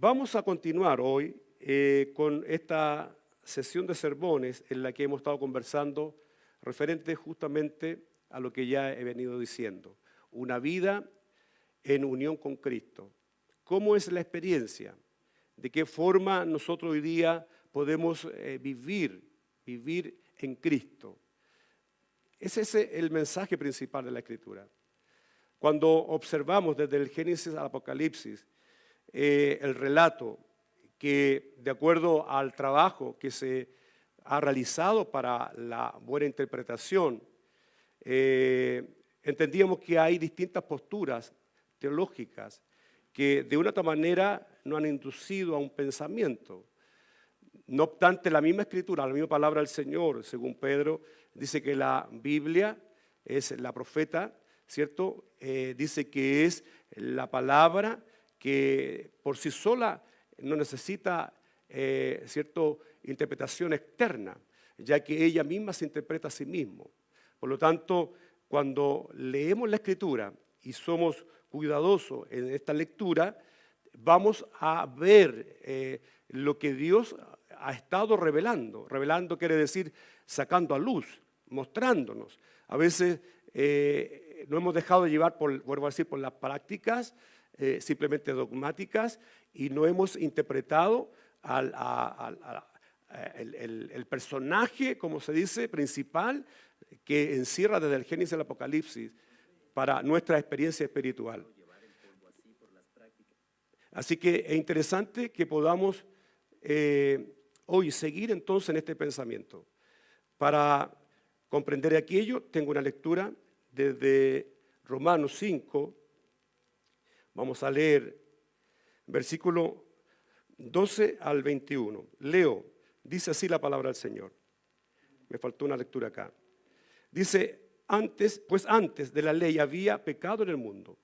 Vamos a continuar hoy con esta sesión de sermones en la que hemos estado conversando referente justamente a lo que ya he venido diciendo. Una vida en unión con Cristo. ¿Cómo es la experiencia? ¿De qué forma nosotros hoy día podemos vivir en Cristo? Ese es el mensaje principal de la Escritura. Cuando observamos desde el Génesis al Apocalipsis el relato que, de acuerdo al trabajo que se ha realizado para la buena interpretación, entendíamos que hay distintas posturas teológicas que de una otra manera nos han inducido a un pensamiento. No obstante, la misma Escritura, la misma palabra del Señor, según Pedro, dice que la Biblia es la profeta, ¿cierto? Dice que es la palabra que por sí sola no necesita, ¿cierto?, interpretación externa, ya que ella misma se interpreta a sí misma. Por lo tanto, cuando leemos la Escritura y somos cuidadosos en esta lectura, vamos a ver lo que Dios ha estado revelando. Revelando quiere decir sacando a luz, mostrándonos. A veces no hemos dejado de llevar, vuelvo a decir, por las prácticas simplemente dogmáticas y no hemos interpretado el personaje, como se dice, principal que encierra desde el Génesis al Apocalipsis para nuestra experiencia espiritual. Así que es interesante que podamos hoy seguir entonces en este pensamiento. Para comprender aquello, tengo una lectura desde Romanos 5. Vamos a leer versículo 12 al 21. Leo, dice así la palabra del Señor. Me faltó una lectura acá. Dice, pues antes de la ley había pecado en el mundo,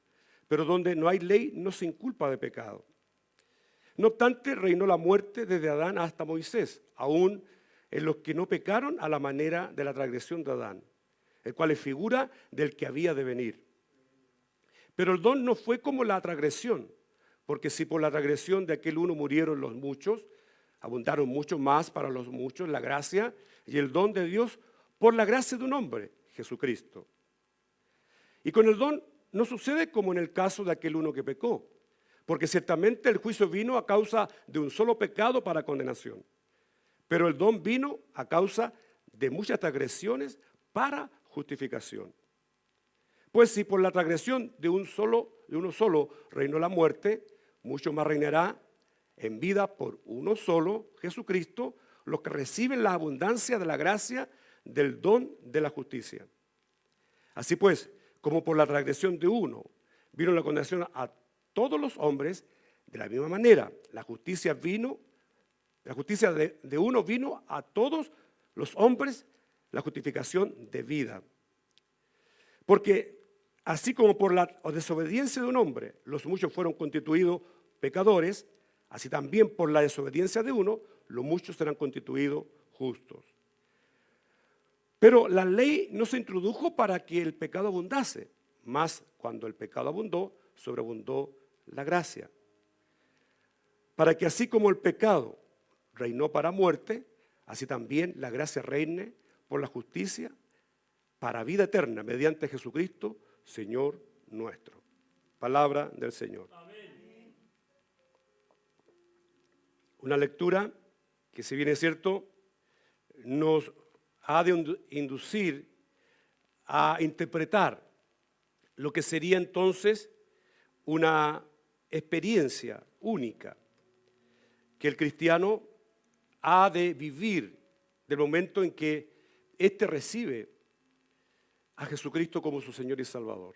pero donde no hay ley no se inculpa de pecado. No obstante, reinó la muerte desde Adán hasta Moisés, aún en los que no pecaron a la manera de la transgresión de Adán, el cual es figura del que había de venir. Pero el don no fue como la transgresión, porque si por la transgresión de aquel uno murieron los muchos, abundaron mucho más para los muchos la gracia y el don de Dios por la gracia de un hombre, Jesucristo. Y con el don no sucede como en el caso de aquel uno que pecó, porque ciertamente el juicio vino a causa de un solo pecado para condenación, pero el don vino a causa de muchas transgresiones para justificación. Pues si por la transgresión de uno solo reinó la muerte, mucho más reinará en vida por uno solo, Jesucristo, los que reciben la abundancia de la gracia del don de la justicia. Así pues, como por la transgresión de uno vino la condenación a todos los hombres, de la misma manera la justicia de uno vino a todos los hombres, la justificación de vida. Porque así como por la desobediencia de un hombre los muchos fueron constituidos pecadores, así también por la desobediencia de uno los muchos serán constituidos justos. Pero la ley no se introdujo para que el pecado abundase, mas cuando el pecado abundó, sobreabundó la gracia. Para que así como el pecado reinó para muerte, así también la gracia reine por la justicia para vida eterna mediante Jesucristo, Señor nuestro. Palabra del Señor. Amén. Una lectura que, si bien es cierto, nos ha de inducir a interpretar lo que sería entonces una experiencia única que el cristiano ha de vivir del momento en que éste recibe a Jesucristo como su Señor y Salvador.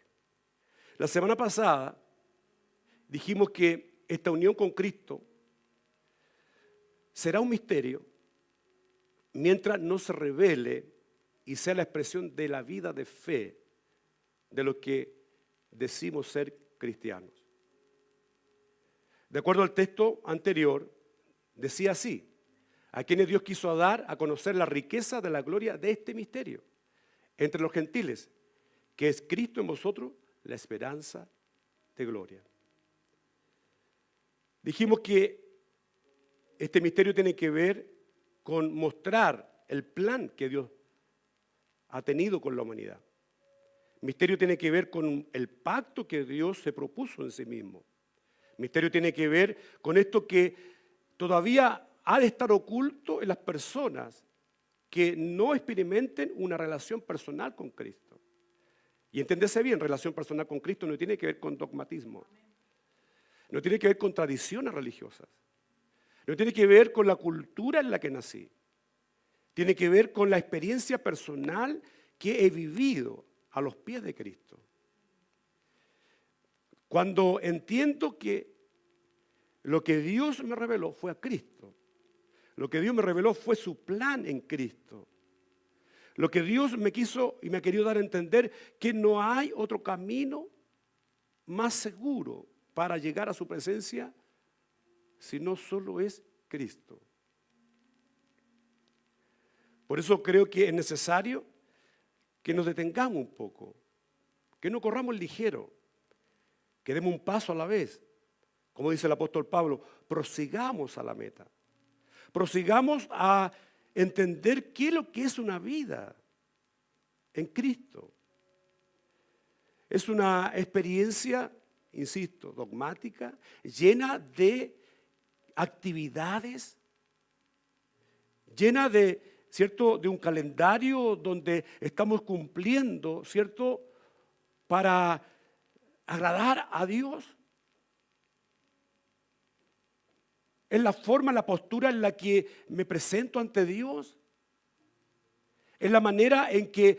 La semana pasada dijimos que esta unión con Cristo será un misterio mientras no se revele y sea la expresión de la vida de fe de lo que decimos ser cristianos. De acuerdo al texto anterior, decía así: a quienes Dios quiso dar a conocer la riqueza de la gloria de este misterio entre los gentiles, que es Cristo en vosotros, la esperanza de gloria. Dijimos que este misterio tiene que ver con mostrar el plan que Dios ha tenido con la humanidad. Misterio tiene que ver con el pacto que Dios se propuso en sí mismo. Misterio tiene que ver con esto que todavía ha de estar oculto en las personas que no experimenten una relación personal con Cristo. Y entenderse bien, relación personal con Cristo no tiene que ver con dogmatismo. No tiene que ver con tradiciones religiosas. No tiene que ver con la cultura en la que nací. Tiene que ver con la experiencia personal que he vivido a los pies de Cristo. Cuando entiendo que lo que Dios me reveló fue a Cristo. Lo que Dios me reveló fue su plan en Cristo. Lo que Dios me quiso y me ha querido dar a entender que no hay otro camino más seguro para llegar a su presencia si no solo es Cristo. Por eso creo que es necesario que nos detengamos un poco, que no corramos ligero, que demos un paso a la vez. Como dice el apóstol Pablo, prosigamos a la meta. Prosigamos a entender qué es lo que es una vida en Cristo. Es una experiencia, insisto, dogmática, llena de actividades, llena de, ¿cierto?, de un calendario donde estamos cumpliendo, ¿cierto?, para agradar a Dios. Es la forma, la postura en la que me presento ante Dios. Es la manera en que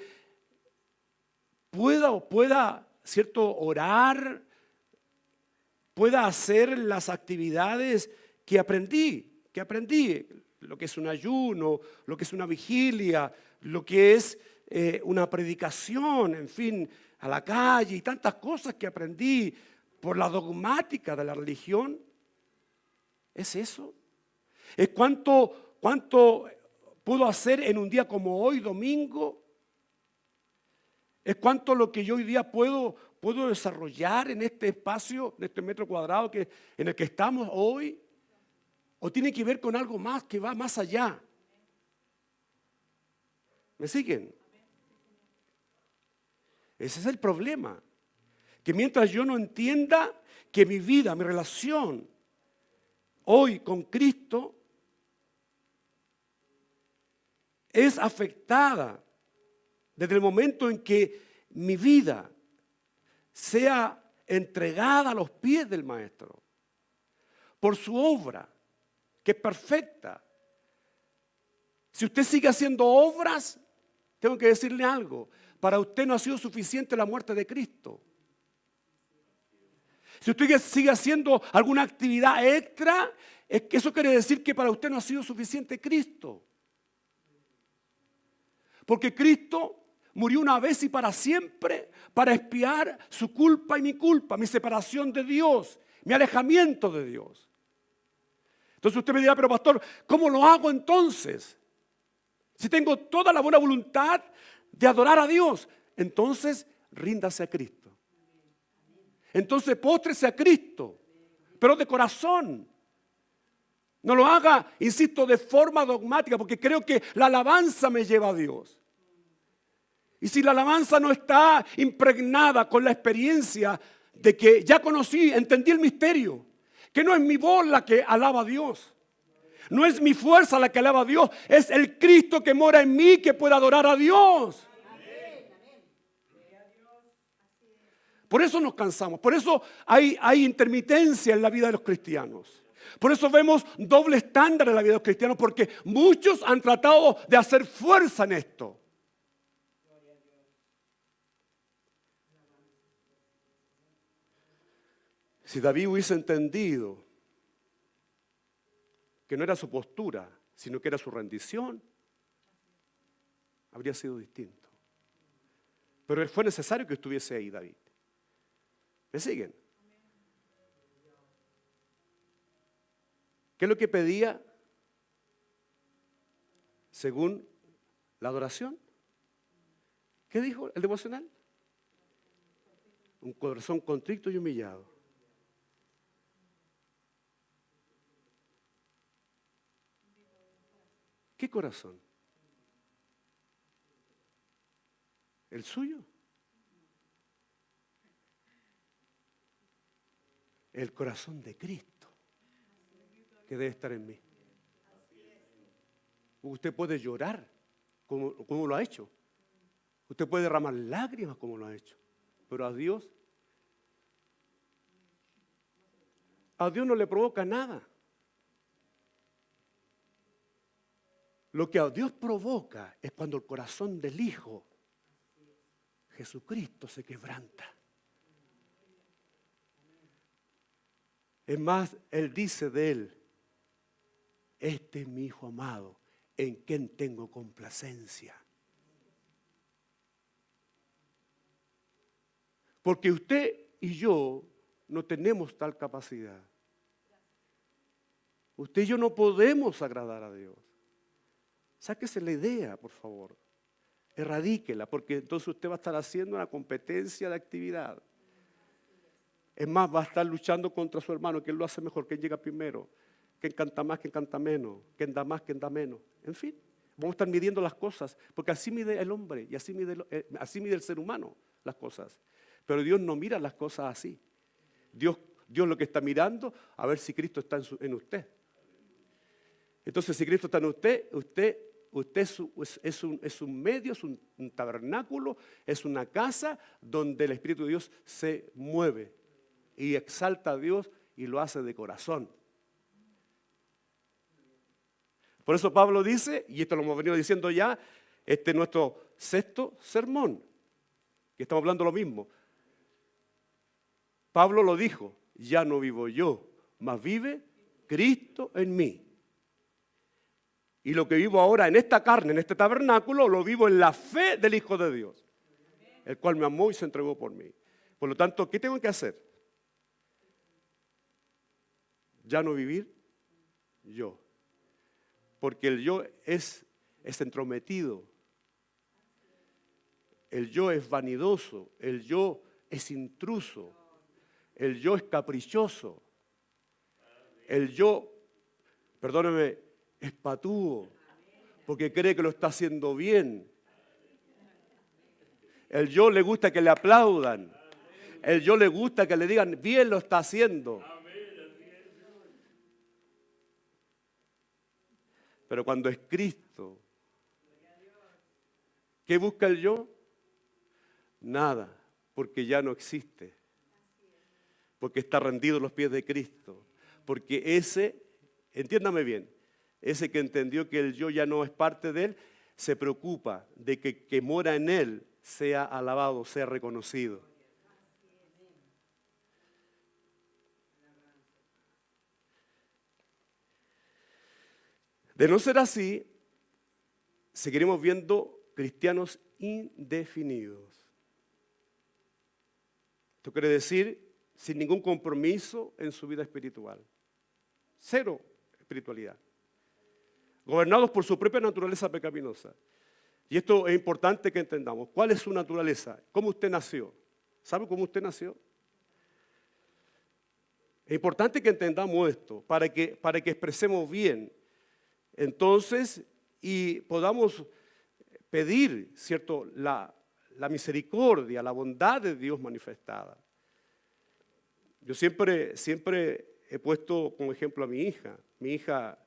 pueda, ¿cierto?, orar, pueda hacer las actividades que aprendí, lo que es un ayuno, lo que es una vigilia, lo que es una predicación, en fin, a la calle y tantas cosas que aprendí por la dogmática de la religión. ¿Es eso? ¿Es cuánto puedo hacer en un día como hoy, domingo? ¿Es cuánto lo que yo hoy día puedo desarrollar en este espacio, en este metro cuadrado en el que estamos hoy? ¿O tiene que ver con algo más que va más allá? ¿Me siguen? Ese es el problema. Que mientras yo no entienda que mi vida, mi relación hoy con Cristo es afectada desde el momento en que mi vida sea entregada a los pies del Maestro por su obra, que es perfecta. Si usted sigue haciendo obras, tengo que decirle algo: para usted no ha sido suficiente la muerte de Cristo. Si usted sigue haciendo alguna actividad extra, es que eso quiere decir que para usted no ha sido suficiente Cristo. Porque Cristo murió una vez y para siempre para expiar su culpa y mi culpa, mi separación de Dios, mi alejamiento de Dios. Entonces usted me dirá: pero pastor, ¿cómo lo hago entonces? Si tengo toda la buena voluntad de adorar a Dios, entonces ríndase a Cristo. Entonces póstrese a Cristo, pero de corazón. No lo haga, insisto, de forma dogmática, porque creo que la alabanza me lleva a Dios. Y si la alabanza no está impregnada con la experiencia de que ya conocí, entendí el misterio, que no es mi voz la que alaba a Dios, no es mi fuerza la que alaba a Dios, es el Cristo que mora en mí que puede adorar a Dios. Por eso nos cansamos, por eso hay intermitencia en la vida de los cristianos. Por eso vemos doble estándar en la vida de los cristianos, porque muchos han tratado de hacer fuerza en esto. Si David hubiese entendido que no era su postura, sino que era su rendición, habría sido distinto. Pero fue necesario que estuviese ahí David. ¿Me siguen? ¿Qué es lo que pedía según la adoración? ¿Qué dijo el devocional? Un corazón contrito y humillado. ¿Qué corazón? ¿El suyo? El corazón de Cristo que debe estar en mí. Usted puede llorar como lo ha hecho. Usted puede derramar lágrimas como lo ha hecho. Pero a Dios no le provoca nada. Lo que a Dios provoca es cuando el corazón del Hijo Jesucristo se quebranta. Es más, Él dice de Él: este es mi Hijo amado, en quien tengo complacencia. Porque usted y yo no tenemos tal capacidad. Usted y yo no podemos agradar a Dios. Sáquese la idea, por favor. Erradíquela, porque entonces usted va a estar haciendo una competencia de actividad. Es más, va a estar luchando contra su hermano, que él lo hace mejor, que él llega primero, que canta más, que canta menos, que da más, que da menos. En fin, vamos a estar midiendo las cosas, porque así mide el hombre y así mide el ser humano las cosas. Pero Dios no mira las cosas así. Dios lo que está mirando, a ver si Cristo está en usted. Entonces, si Cristo está en usted es un medio, es un tabernáculo, es una casa donde el Espíritu de Dios se mueve y exalta a Dios y lo hace de corazón. Por eso Pablo dice, y esto lo hemos venido diciendo ya, este es nuestro sexto sermón, que estamos hablando lo mismo. Pablo lo dijo: ya no vivo yo, mas vive Cristo en mí. Y lo que vivo ahora en esta carne, en este tabernáculo, lo vivo en la fe del Hijo de Dios, el cual me amó y se entregó por mí. Por lo tanto, ¿qué tengo que hacer? Ya no vivir yo. Porque el yo es entrometido. El yo es vanidoso. El yo es intruso. El yo es caprichoso. El yo, perdóneme, es patúo, porque cree que lo está haciendo bien. El yo le gusta que le aplaudan. El yo le gusta que le digan: bien lo está haciendo. Pero cuando es Cristo, ¿qué busca el yo? Nada, porque ya no existe. Porque está rendido a los pies de Cristo. Porque ese, entiéndame bien, ese que entendió que el yo ya no es parte de él, se preocupa de que mora en él sea alabado, sea reconocido. De no ser así, seguiremos viendo cristianos indefinidos. Esto quiere decir sin ningún compromiso en su vida espiritual. Cero espiritualidad. Gobernados por su propia naturaleza pecaminosa. Y esto es importante que entendamos. ¿Cuál es su naturaleza? ¿Cómo usted nació? ¿Sabe cómo usted nació? Es importante que entendamos esto para que expresemos bien. Entonces, y podamos pedir, ¿cierto?, la misericordia, la bondad de Dios manifestada. Yo siempre he puesto como ejemplo a mi hija. Mi hija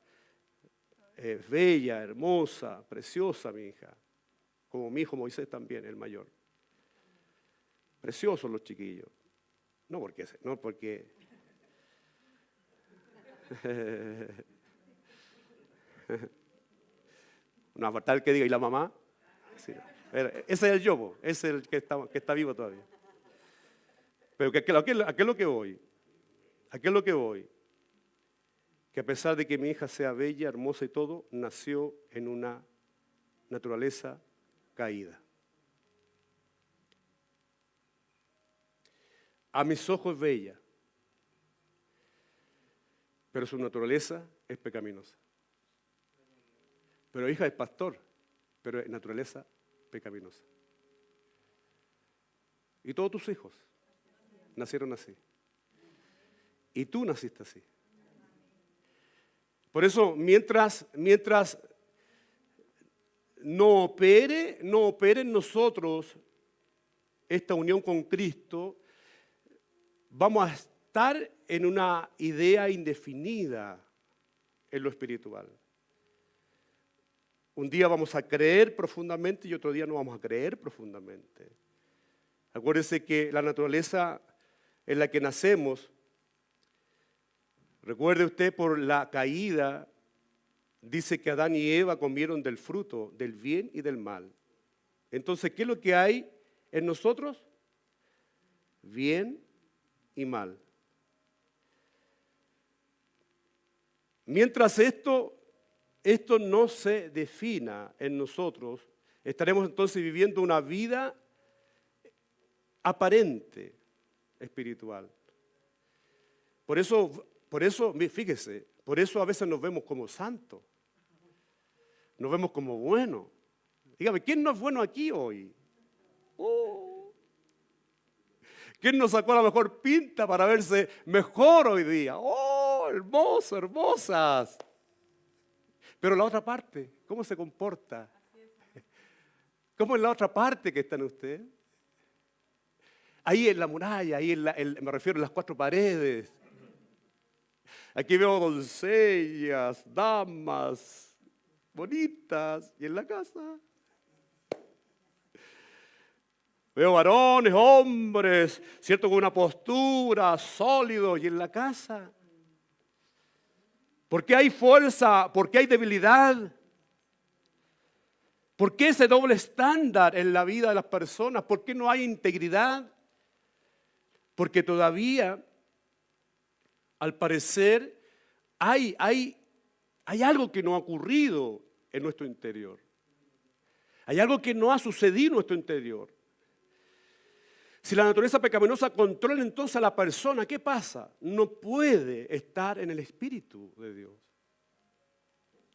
es bella, hermosa, preciosa mi hija. Como mi hijo Moisés también, el mayor. Preciosos los chiquillos. No porque no, falta el que diga: ¿y la mamá? Sí. Ese es el yo, ese es el que está vivo todavía. Pero ¿a qué es lo que voy? ¿A qué es lo que voy? Que a pesar de que mi hija sea bella, hermosa y todo, nació en una naturaleza caída. A mis ojos es bella, pero su naturaleza es pecaminosa. Pero hija es pastor, pero en naturaleza pecaminosa. Y todos tus hijos nacieron así. Y tú naciste así. Por eso, mientras no opere en nosotros esta unión con Cristo, vamos a estar en una idea indefinida en lo espiritual. Un día vamos a creer profundamente y otro día no vamos a creer profundamente. Acuérdese que la naturaleza en la que nacemos, recuerde usted, por la caída, dice que Adán y Eva comieron del fruto, del bien y del mal. Entonces, ¿qué es lo que hay en nosotros? Bien y mal. Mientras esto no se defina en nosotros, estaremos entonces viviendo una vida aparente espiritual. Por eso, fíjese, por eso a veces nos vemos como santos, nos vemos como buenos. Dígame, ¿quién no es bueno aquí hoy? ¿Quién nos sacó la mejor pinta para verse mejor hoy día? ¡Oh, hermoso, hermosas! Pero la otra parte, ¿cómo se comporta? ¿Cómo es la otra parte que está en usted? Ahí en la muralla, ahí me refiero a las cuatro paredes. Aquí veo doncellas, damas, bonitas, y en la casa veo varones, hombres, ¿cierto? Con una postura, sólidos, y en la casa. ¿Por qué hay fuerza? ¿Por qué hay debilidad? ¿Por qué ese doble estándar en la vida de las personas? ¿Por qué no hay integridad? Porque todavía, al parecer, hay algo que no ha ocurrido en nuestro interior. Hay algo que no ha sucedido en nuestro interior. Si la naturaleza pecaminosa controla entonces a la persona, ¿qué pasa? No puede estar en el Espíritu de Dios.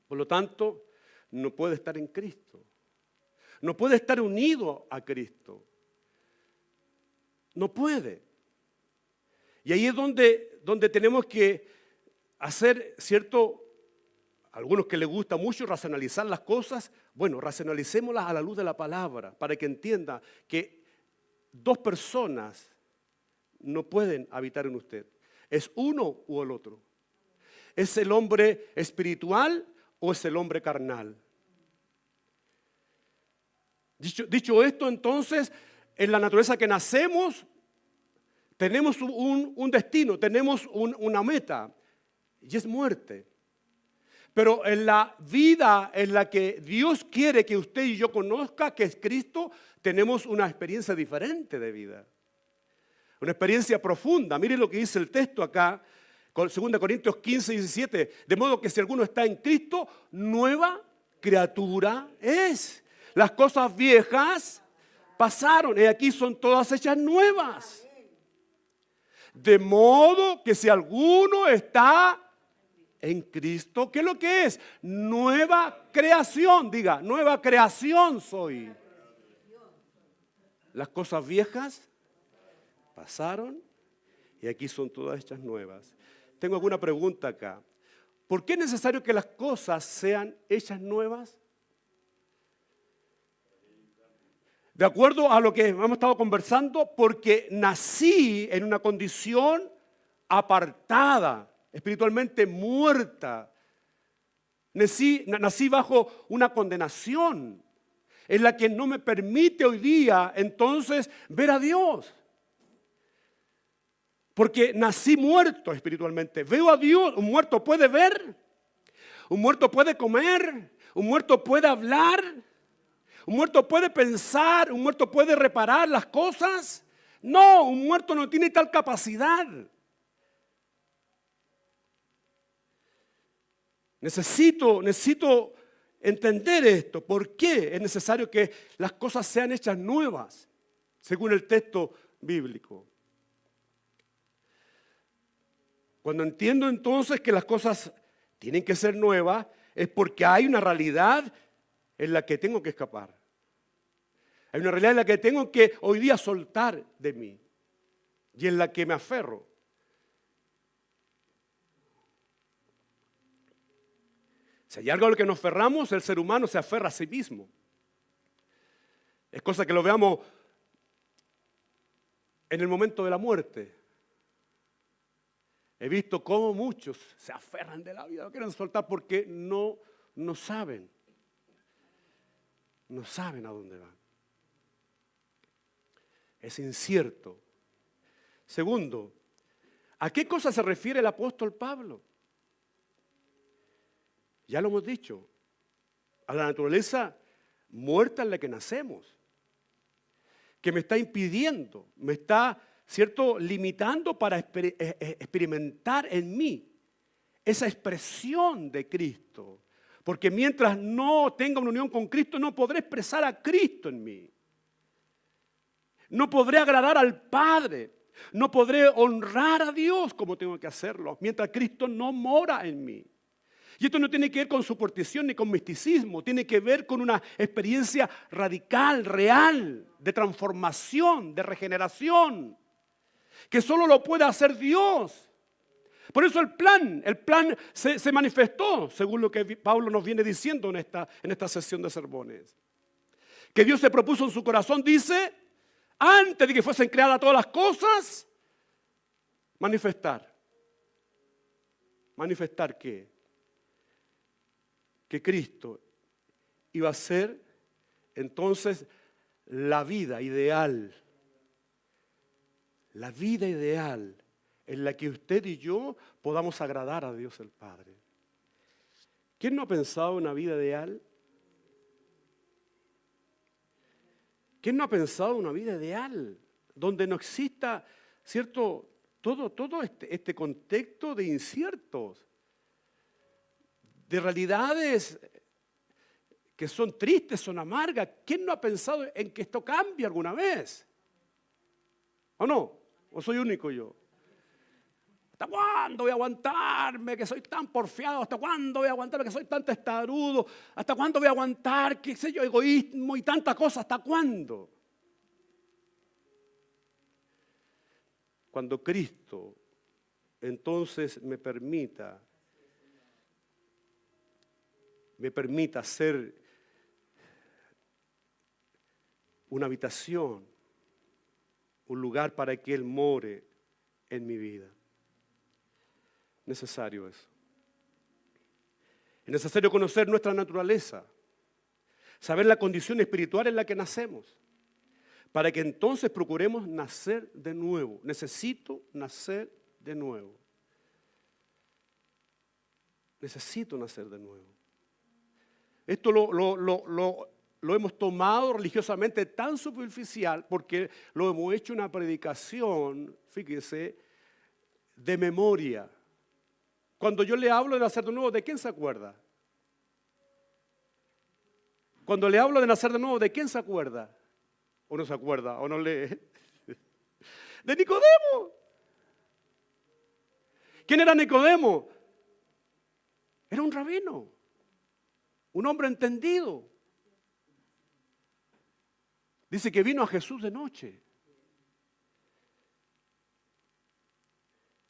Por lo tanto, no puede estar en Cristo. No puede estar unido a Cristo. No puede. Y ahí es donde tenemos que hacer cierto, a algunos que les gusta mucho racionalizar las cosas, bueno, racionalicémoslas a la luz de la palabra para que entienda que dos personas no pueden habitar en usted. Es uno u el otro. ¿Es el hombre espiritual o es el hombre carnal? Dicho esto, entonces, en la naturaleza que nacemos, tenemos un destino, tenemos una meta, y es muerte. Pero en la vida en la que Dios quiere que usted y yo conozca, que es Cristo, tenemos una experiencia diferente de vida. Una experiencia profunda. Mire lo que dice el texto acá, 2 Corintios 15, 17. De modo que si alguno está en Cristo, nueva criatura es. Las cosas viejas pasaron y aquí son todas hechas nuevas. De modo que si alguno está en Cristo, ¿qué es lo que es? Nueva creación, diga, nueva creación soy. Las cosas viejas pasaron y aquí son todas hechas nuevas. Tengo alguna pregunta acá. ¿Por qué es necesario que las cosas sean hechas nuevas? De acuerdo a lo que hemos estado conversando, porque nací en una condición apartada, espiritualmente muerta. Nací bajo una condenación en la que no me permite hoy día entonces ver a Dios. Porque nací muerto espiritualmente. Veo a Dios. Un muerto puede ver, un muerto puede comer, un muerto puede hablar, un muerto puede pensar, un muerto puede reparar las cosas. No, un muerto no tiene tal capacidad. Necesito entender esto. ¿Por qué es necesario que las cosas sean hechas nuevas? Según el texto bíblico. Cuando entiendo entonces que las cosas tienen que ser nuevas, es porque hay una realidad en la que tengo que escapar. Hay una realidad en la que tengo que hoy día soltar de mí y en la que me aferro. Si hay algo a lo que nos aferramos, el ser humano se aferra a sí mismo. Es cosa que lo veamos en el momento de la muerte. He visto cómo muchos se aferran de la vida, no quieren soltar porque no saben. No saben a dónde van. Es incierto. Segundo, ¿a qué cosa se refiere el apóstol Pablo? Ya lo hemos dicho, a la naturaleza muerta en la que nacemos, que me está impidiendo, me está, ¿cierto?, limitando para experimentar en mí esa expresión de Cristo. Porque mientras no tenga una unión con Cristo, no podré expresar a Cristo en mí. No podré agradar al Padre. No podré honrar a Dios como tengo que hacerlo, mientras Cristo no mora en mí. Y esto no tiene que ver con superstición ni con misticismo, tiene que ver con una experiencia radical, real, de transformación, de regeneración, que solo lo puede hacer Dios. Por eso el plan se manifestó, según lo que Pablo nos viene diciendo en esta sesión de sermones. Que Dios se propuso en su corazón, dice, antes de que fuesen creadas todas las cosas, manifestar. ¿Manifestar qué? Que Cristo iba a ser entonces la vida ideal. La vida ideal en la que usted y yo podamos agradar a Dios el Padre. ¿Quién no ha pensado en una vida ideal? ¿Quién no ha pensado en una vida ideal donde no exista, ¿cierto?, todo este contexto de inciertos, de realidades que son tristes, son amargas? ¿Quién no ha pensado en que esto cambie alguna vez? ¿O no? ¿O soy único yo? ¿Hasta cuándo voy a aguantarme que soy tan porfiado? ¿Hasta cuándo voy a aguantarme que soy tan testarudo? ¿Hasta cuándo voy a aguantar, qué sé yo, egoísmo y tantas cosas? ¿Hasta cuándo? Cuando Cristo entonces me permita ser una habitación, un lugar para que Él more en mi vida. Necesario eso. Es necesario conocer nuestra naturaleza, saber la condición espiritual en la que nacemos, para que entonces procuremos nacer de nuevo. Necesito nacer de nuevo. Necesito nacer de nuevo. Esto lo hemos tomado religiosamente tan superficial porque lo hemos hecho una predicación, fíjese, de memoria. Cuando yo le hablo de nacer de nuevo, ¿de quién se acuerda? Cuando le hablo de nacer de nuevo, ¿de quién se acuerda? ¿O no se acuerda? ¿O no lee? De Nicodemo. ¿Quién era Nicodemo? Era un rabino, un hombre entendido. Dice que vino a Jesús de noche.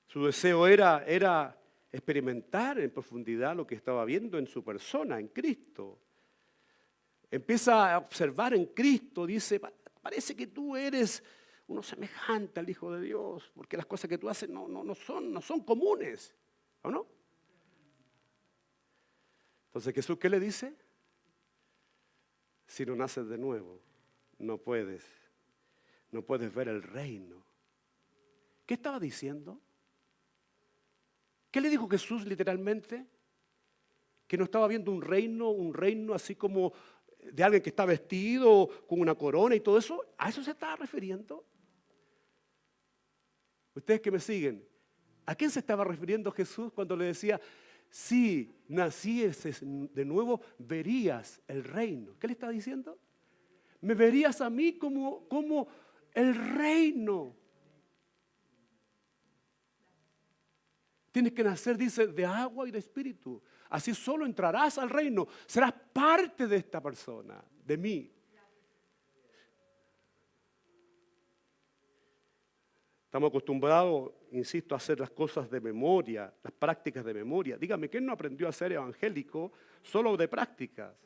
Su deseo era experimentar en profundidad lo que estaba viendo en su persona, en Cristo. Empieza a observar en Cristo, dice, parece que tú eres uno semejante al Hijo de Dios, porque las cosas que tú haces no son comunes, ¿o no? Entonces Jesús, ¿qué le dice? Si no naces de nuevo, no puedes ver el reino. ¿Qué estaba diciendo? ¿Qué le dijo Jesús literalmente? Que no estaba viendo un reino así como de alguien que está vestido con una corona y todo eso. ¿A eso se estaba refiriendo? Ustedes que me siguen, ¿a quién se estaba refiriendo Jesús cuando le decía, si nacieses de nuevo, verías el reino? ¿Qué le está diciendo? Me verías a mí como el reino. Tienes que nacer, dice, de agua y de espíritu. Así solo entrarás al reino. Serás parte de esta persona, de mí. Estamos acostumbrados, insisto, a hacer las cosas de memoria, las prácticas de memoria. Dígame, ¿quién no aprendió a ser evangélico solo de prácticas?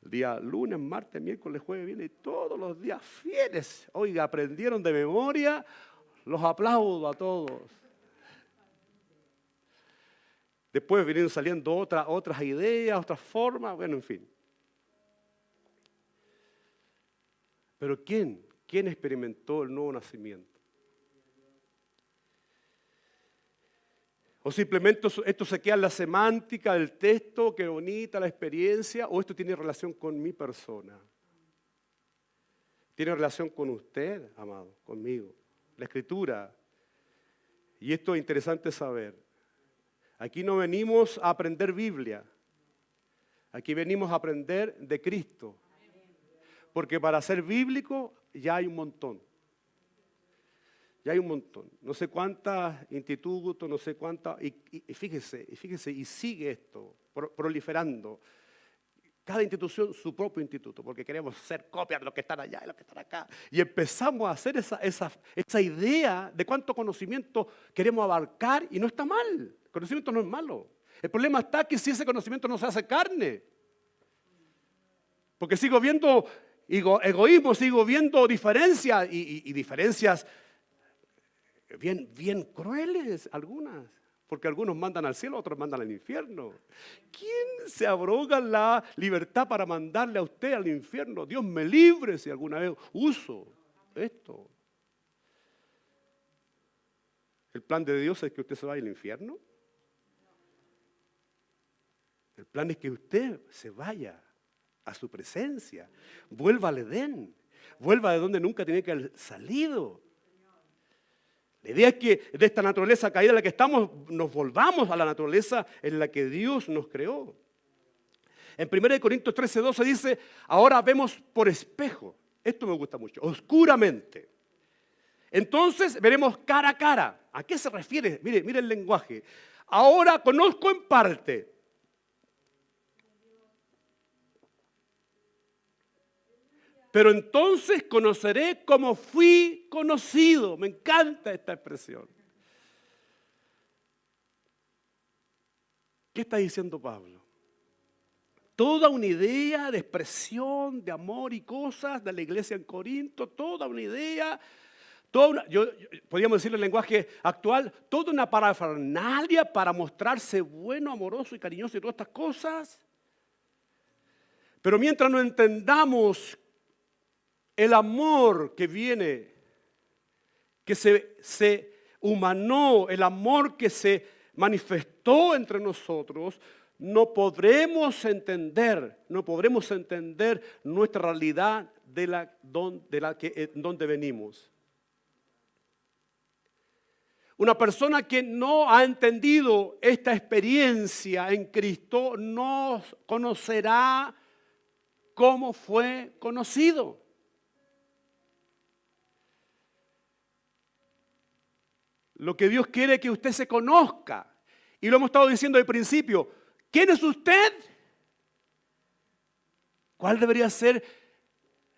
Día lunes, martes, miércoles, jueves, viernes, y todos los días fieles. Oiga, aprendieron de memoria, los aplaudo a todos. Después vinieron saliendo otras ideas, otras formas, bueno, en fin. Pero ¿quién experimentó el nuevo nacimiento? ¿O simplemente esto se queda en la semántica del texto, qué bonita la experiencia, o esto tiene relación con mi persona? Tiene relación con usted, amado, conmigo, la Escritura. Y esto es interesante saber. Aquí no venimos a aprender Biblia, aquí venimos a aprender de Cristo. Porque para ser bíblico ya hay un montón. Ya hay un montón, no sé cuántos institutos, no sé cuántas, y fíjese, y sigue esto, proliferando. Cada institución su propio instituto, porque queremos ser copias de los que están allá y los que están acá. Y empezamos a hacer esa idea de cuánto conocimiento queremos abarcar, y no está mal, el conocimiento no es malo. El problema está que si ese conocimiento no se hace carne, porque sigo viendo egoísmo, sigo viendo diferencias, y diferencias bien crueles algunas, porque algunos mandan al cielo, otros mandan al infierno. ¿Quién se abroga la libertad para mandarle a usted al infierno? Dios me libre si alguna vez uso esto. ¿El plan de Dios es que usted se vaya al infierno? El plan es que usted se vaya a su presencia, vuelva al Edén, vuelva de donde nunca tenía que haber salido. La idea es que de esta naturaleza caída en la que estamos, nos volvamos a la naturaleza en la que Dios nos creó. En 1 Corintios 13:12 dice, ahora vemos por espejo. Esto me gusta mucho, oscuramente. Entonces veremos cara a cara. ¿A qué se refiere? Mire el lenguaje. Ahora conozco en parte. Pero entonces conoceré como fui conocido. Me encanta esta expresión. ¿Qué está diciendo Pablo? Toda una idea de expresión, de amor y cosas de la iglesia en Corinto, toda una idea, podríamos decirlo en lenguaje actual, toda una parafernalia para mostrarse bueno, amoroso y cariñoso y todas estas cosas. Pero mientras no entendamos el amor que viene, que se humanó, el amor que se manifestó entre nosotros, no podremos entender nuestra realidad donde venimos. Una persona que no ha entendido esta experiencia en Cristo no conocerá cómo fue conocido. Lo que Dios quiere es que usted se conozca. Y lo hemos estado diciendo al principio. ¿Quién es usted? ¿Cuál debería ser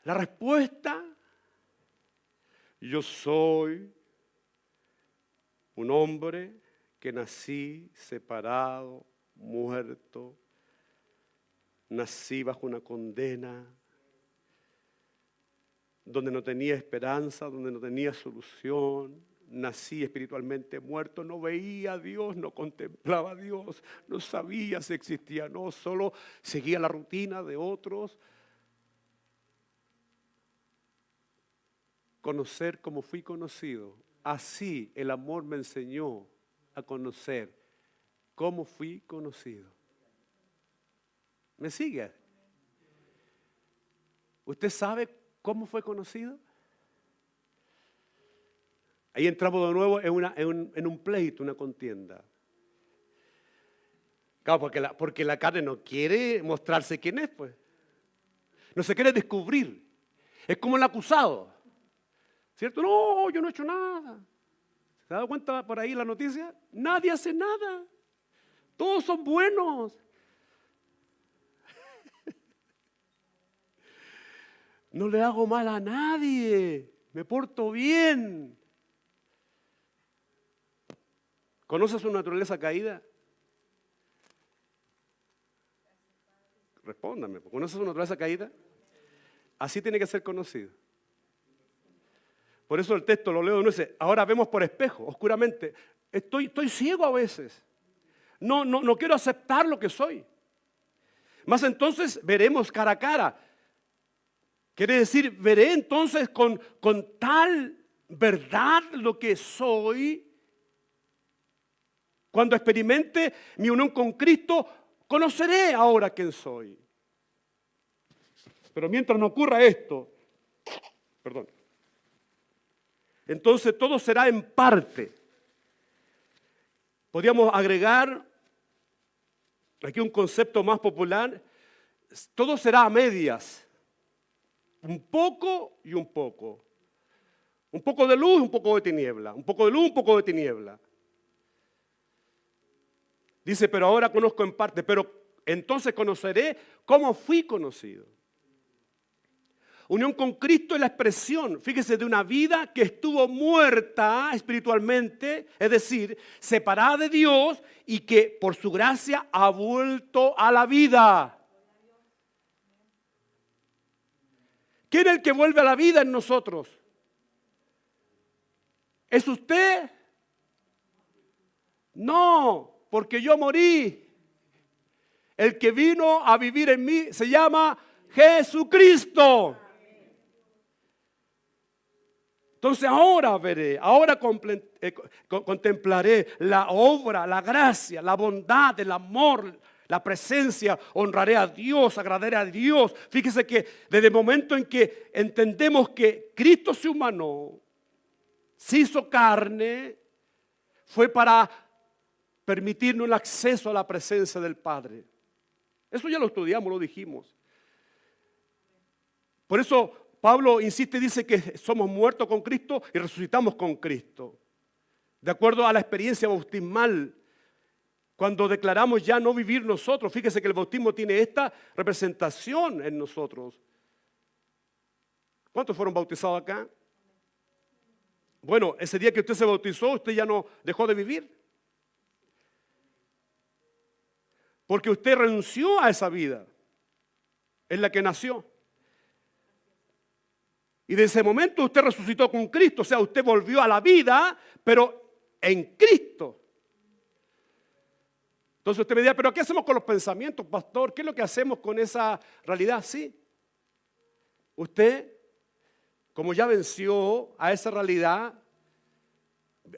la respuesta? Yo soy un hombre que nací separado, muerto. Nací bajo una condena, donde no tenía esperanza, donde no tenía solución. Nací espiritualmente muerto, no veía a Dios, no contemplaba a Dios, no sabía si existía, no, solo seguía la rutina de otros. Conocer como fui conocido, así el amor me enseñó a conocer cómo fui conocido. ¿Me sigue? ¿Usted sabe cómo fue conocido? Ahí entramos de nuevo en un pleito, una contienda. Claro, porque la carne no quiere mostrarse quién es, pues. No se quiere descubrir. Es como el acusado. ¿Cierto? No, yo no he hecho nada. ¿Se ha dado cuenta por ahí la noticia? Nadie hace nada. Todos son buenos. No le hago mal a nadie. Me porto bien. ¿Conoce su naturaleza caída? Respóndame, ¿conoces una naturaleza caída? Así tiene que ser conocido. Por eso el texto lo leo, no dice, ahora vemos por espejo, oscuramente. Estoy ciego a veces. No quiero aceptar lo que soy. Más entonces veremos cara a cara. Quiere decir, veré entonces con tal verdad lo que soy. Cuando experimente mi unión con Cristo, conoceré ahora quién soy. Pero mientras no ocurra esto, perdón, entonces todo será en parte. Podríamos agregar aquí un concepto más popular. Todo será a medias. Un poco y un poco. Un poco de luz, un poco de tiniebla. Un poco de luz, un poco de tiniebla. Dice, pero ahora conozco en parte, pero entonces conoceré cómo fui conocido. Unión con Cristo es la expresión, fíjese, de una vida que estuvo muerta espiritualmente, es decir, separada de Dios y que por su gracia ha vuelto a la vida. ¿Quién es el que vuelve a la vida en nosotros? ¿Es usted? No, porque yo morí. El que vino a vivir en mí se llama Jesucristo. Entonces ahora veré, ahora contemplaré la obra, la gracia, la bondad, el amor, la presencia. Honraré a Dios, agradaré a Dios. Fíjese que desde el momento en que entendemos que Cristo se humanó, se hizo carne, fue para permitirnos el acceso a la presencia del Padre. Eso ya lo estudiamos, lo dijimos. Por eso Pablo insiste y dice que somos muertos con Cristo y resucitamos con Cristo. De acuerdo a la experiencia bautismal, cuando declaramos ya no vivir nosotros, fíjese que el bautismo tiene esta representación en nosotros. ¿Cuántos fueron bautizados acá? Bueno, ese día que usted se bautizó, usted ya no dejó de vivir. Porque usted renunció a esa vida en la que nació. Y desde ese momento usted resucitó con Cristo, o sea, usted volvió a la vida, pero en Cristo. Entonces usted me dirá, pero ¿qué hacemos con los pensamientos, pastor? ¿Qué es lo que hacemos con esa realidad? Sí. Usted, como ya venció a esa realidad,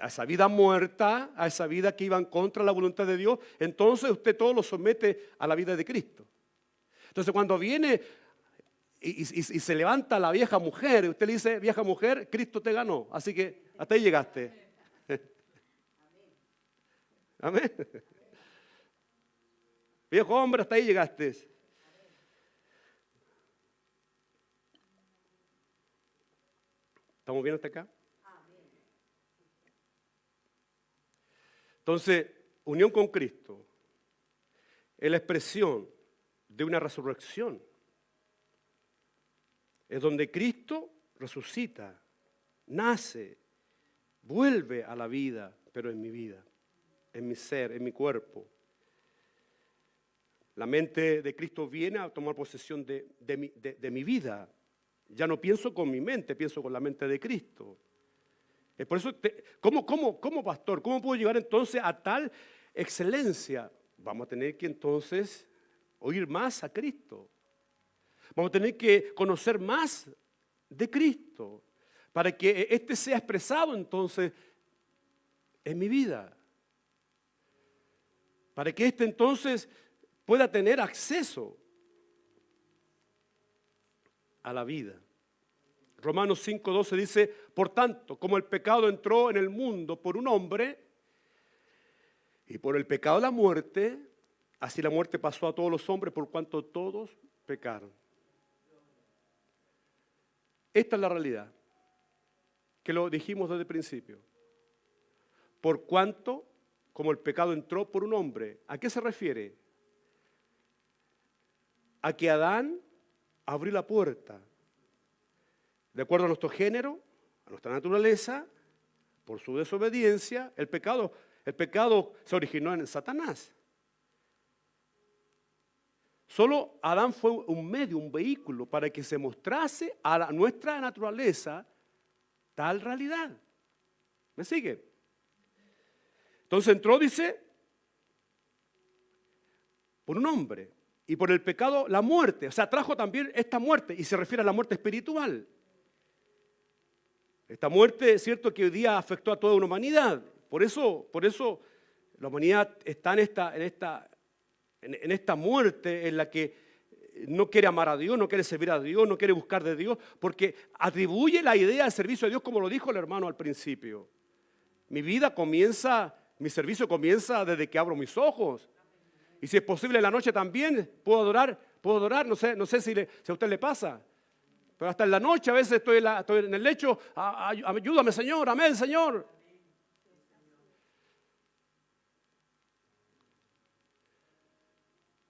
a esa vida muerta, a esa vida que iba en contra de la voluntad de Dios, entonces usted todo lo somete a la vida de Cristo. Entonces cuando viene y se levanta la vieja mujer, y usted le dice, vieja mujer, Cristo te ganó, así que hasta ahí llegaste. Amén. Viejo hombre, hasta ahí llegaste. ¿Estamos bien hasta acá? Entonces, unión con Cristo es la expresión de una resurrección. Es donde Cristo resucita, nace, vuelve a la vida, pero en mi vida, en mi ser, en mi cuerpo. La mente de Cristo viene a tomar posesión de mi vida. Ya no pienso con mi mente, pienso con la mente de Cristo. Es por eso, ¿cómo pastor? ¿Cómo puedo llegar entonces a tal excelencia? Vamos a tener que entonces oír más a Cristo. Vamos a tener que conocer más de Cristo para que este sea expresado entonces en mi vida. Para que este entonces pueda tener acceso a la vida. Romanos 5:12 dice, por tanto, como el pecado entró en el mundo por un hombre, y por el pecado la muerte, así la muerte pasó a todos los hombres por cuanto todos pecaron. Esta es la realidad, que lo dijimos desde el principio. Por cuanto, como el pecado entró por un hombre, ¿a qué se refiere? A que Adán abrió la puerta. De acuerdo a nuestro género, a nuestra naturaleza, por su desobediencia, el pecado se originó en Satanás. Solo Adán fue un medio, un vehículo para que se mostrase a nuestra naturaleza tal realidad. ¿Me sigue? Entonces entró, dice, por un hombre y por el pecado la muerte. O sea, trajo también esta muerte y se refiere a la muerte espiritual. Esta muerte es cierto que hoy día afectó a toda una humanidad. Por eso la humanidad está en esta muerte en la que no quiere amar a Dios, no quiere servir a Dios, no quiere buscar de Dios, porque atribuye la idea del servicio a Dios como lo dijo el hermano al principio. Mi servicio comienza desde que abro mis ojos. Y si es posible en la noche también puedo adorar, no sé si a usted le pasa. Pero hasta en la noche a veces estoy en el lecho, ayúdame Señor, amén Señor.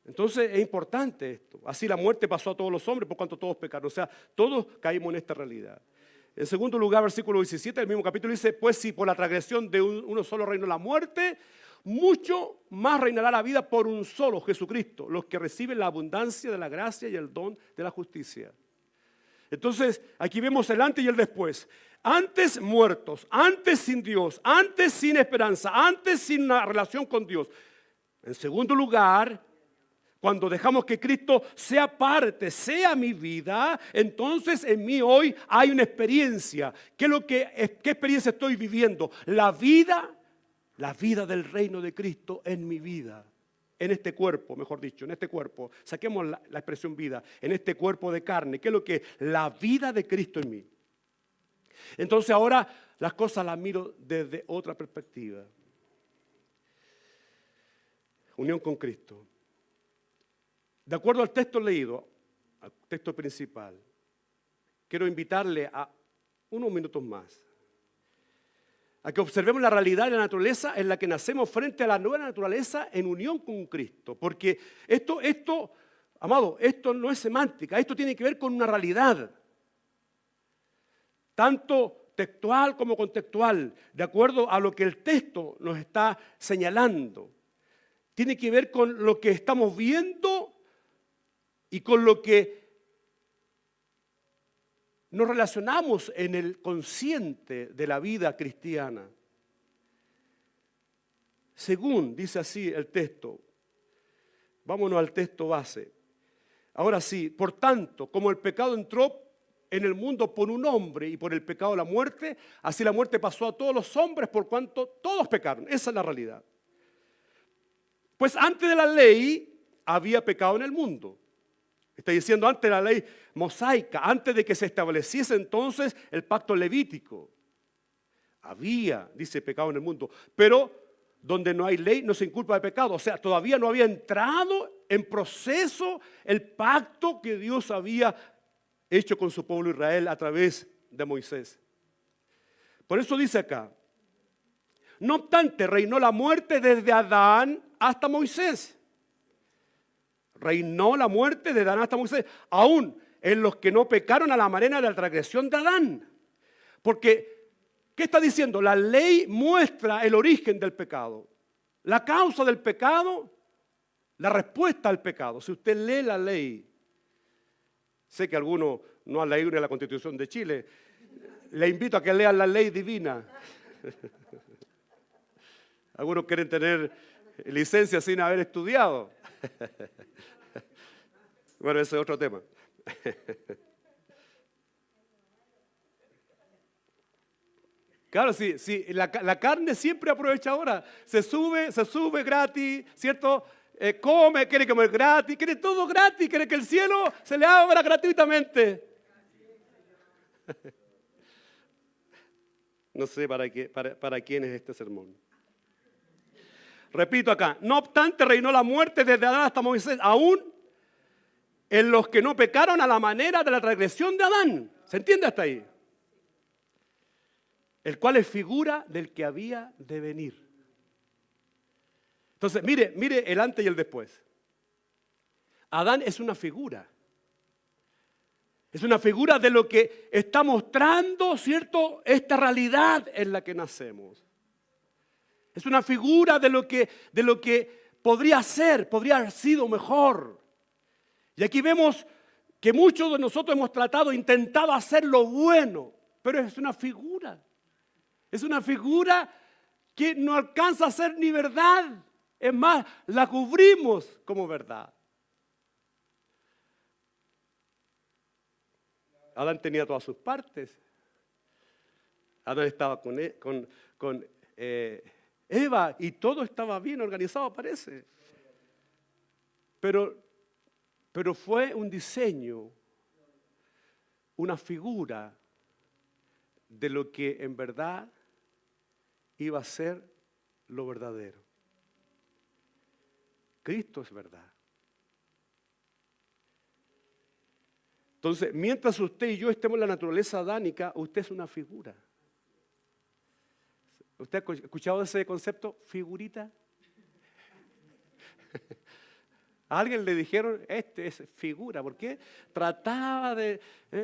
Entonces es importante esto. Así la muerte pasó a todos los hombres por cuanto todos pecaron. O sea, todos caímos en esta realidad. En segundo lugar, versículo 17 del mismo capítulo dice, pues si por la transgresión de uno solo reinó la muerte, mucho más reinará la vida por un solo, Jesucristo, los que reciben la abundancia de la gracia y el don de la justicia. Entonces, aquí vemos el antes y el después. Antes muertos, antes sin Dios, antes sin esperanza, antes sin una relación con Dios. En segundo lugar, cuando dejamos que Cristo sea parte, sea mi vida, entonces en mí hoy hay una experiencia. ¿Qué experiencia estoy viviendo? La vida del reino de Cristo en mi vida. En este cuerpo, mejor dicho, en este cuerpo. Saquemos la expresión vida. En este cuerpo de carne. ¿Qué es lo que es? La vida de Cristo en mí. Entonces ahora las cosas las miro desde otra perspectiva. Unión con Cristo. De acuerdo al texto leído, al texto principal, quiero invitarle a unos minutos más a que observemos la realidad de la naturaleza en la que nacemos frente a la nueva naturaleza en unión con Cristo. Porque esto, amado, esto no es semántica, esto tiene que ver con una realidad, tanto textual como contextual, de acuerdo a lo que el texto nos está señalando. Tiene que ver con lo que estamos viendo y con lo que nos relacionamos en el consciente de la vida cristiana. Según dice así el texto, vámonos al texto base. Ahora sí, por tanto, como el pecado entró en el mundo por un hombre y por el pecado la muerte, así la muerte pasó a todos los hombres por cuanto todos pecaron. Esa es la realidad. Pues antes de la ley había pecado en el mundo. Está diciendo antes de la ley mosaica, antes de que se estableciese entonces el pacto levítico. Había, dice, pecado en el mundo. Pero donde no hay ley no se inculpa de pecado. O sea, todavía no había entrado en proceso el pacto que Dios había hecho con su pueblo Israel a través de Moisés. Por eso dice acá, no obstante, reinó la muerte desde Adán hasta Moisés. Reinó la muerte de Adán hasta Moisés, aún en los que no pecaron a la manera de la transgresión de Adán. Porque, ¿qué está diciendo? La ley muestra el origen del pecado. La causa del pecado, la respuesta al pecado. Si usted lee la ley, sé que algunos no han leído ni la Constitución de Chile, le invito a que lean la ley divina. Algunos quieren tener licencia sin haber estudiado. Bueno, ese es otro tema. Claro, sí, la carne siempre aprovechadora. Se sube gratis, ¿cierto? Come, quiere comer gratis, quiere todo gratis, quiere que el cielo se le abra gratuitamente. No sé para quién es este sermón. Repito acá, no obstante reinó la muerte desde Adán hasta Moisés, aún en los que no pecaron a la manera de la transgresión de Adán. ¿Se entiende hasta ahí? El cual es figura del que había de venir. Entonces, mire el antes y el después. Adán es una figura. Es una figura de lo que está mostrando, ¿cierto?, esta realidad en la que nacemos. Es una figura de lo que podría ser, podría haber sido mejor. Y aquí vemos que muchos de nosotros hemos tratado, intentado hacer lo bueno, pero es una figura. Es una figura que no alcanza a ser ni verdad. Es más, la cubrimos como verdad. Adán tenía todas sus partes. Adán estaba con Eva y todo estaba bien organizado, parece. Pero fue un diseño, una figura de lo que en verdad iba a ser lo verdadero. Cristo es verdad. Entonces, mientras usted y yo estemos en la naturaleza adánica, usted es una figura. ¿Usted ha escuchado ese concepto, figurita? A alguien le dijeron, este es figura, ¿por qué? Trataba de...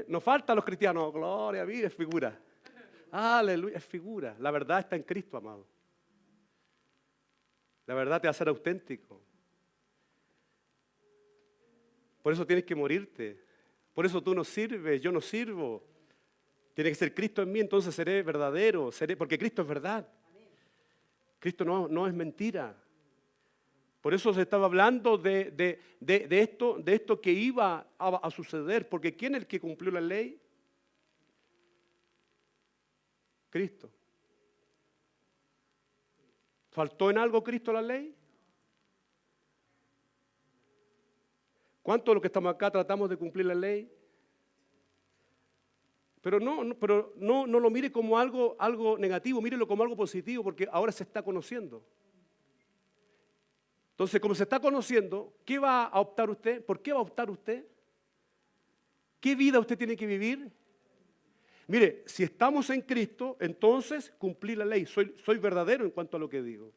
nos faltan los cristianos, gloria a mí, es figura. Aleluya, es figura. La verdad está en Cristo, amado. La verdad te va a hacer auténtico. Por eso tienes que morirte. Por eso tú no sirves, yo no sirvo. Tiene que ser Cristo en mí, entonces seré verdadero, porque Cristo es verdad. Cristo no es mentira. Por eso se estaba hablando de esto que iba a suceder, porque ¿quién es el que cumplió la ley? Cristo. ¿Faltó en algo Cristo a la ley? ¿Cuántos de los que estamos acá tratamos de cumplir la ley? Pero no lo mire como algo negativo, mírelo como algo positivo, porque ahora se está conociendo. Entonces, como se está conociendo, ¿qué va a optar usted? ¿Por qué va a optar usted? ¿Qué vida usted tiene que vivir? Mire, si estamos en Cristo, entonces cumplí la ley. Soy verdadero en cuanto a lo que digo.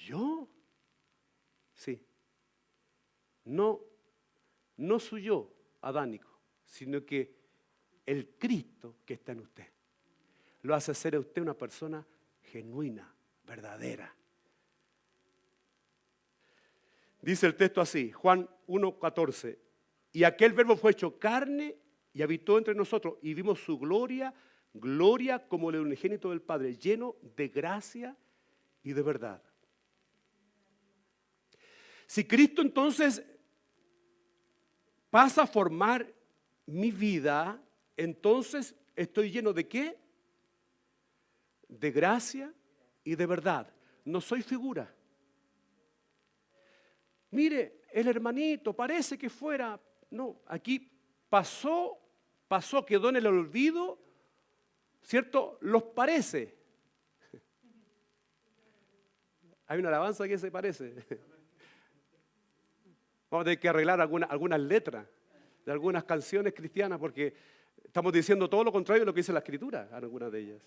¿Yo? Sí. No soy yo adánico, sino que el Cristo que está en usted lo hace ser a usted una persona genuina, verdadera. Dice el texto así, Juan 1:14, y aquel verbo fue hecho carne y habitó entre nosotros y vimos su gloria como el unigénito del Padre, lleno de gracia y de verdad. Si Cristo entonces pasa a formar mi vida, entonces estoy lleno ¿de qué? De gracia y de verdad. No soy figura. Mire, el hermanito parece que fuera, no, aquí pasó, quedó en el olvido, ¿cierto? Los parece. Hay una alabanza que se parece. Vamos a tener que arreglar algunas letras de algunas canciones cristianas porque estamos diciendo todo lo contrario de lo que dice la Escritura en algunas de ellas.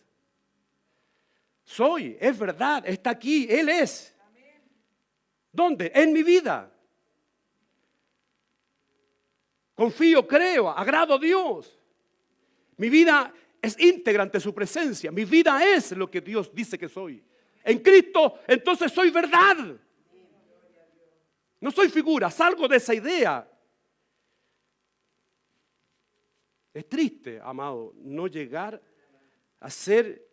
Es verdad, está aquí, Él es. ¿Dónde? En mi vida. Confío, creo, agrado a Dios. Mi vida es íntegra ante su presencia. Mi vida es lo que Dios dice que soy. En Cristo, entonces soy verdad. No soy figura, salgo de esa idea. Es triste, amado, no llegar a ser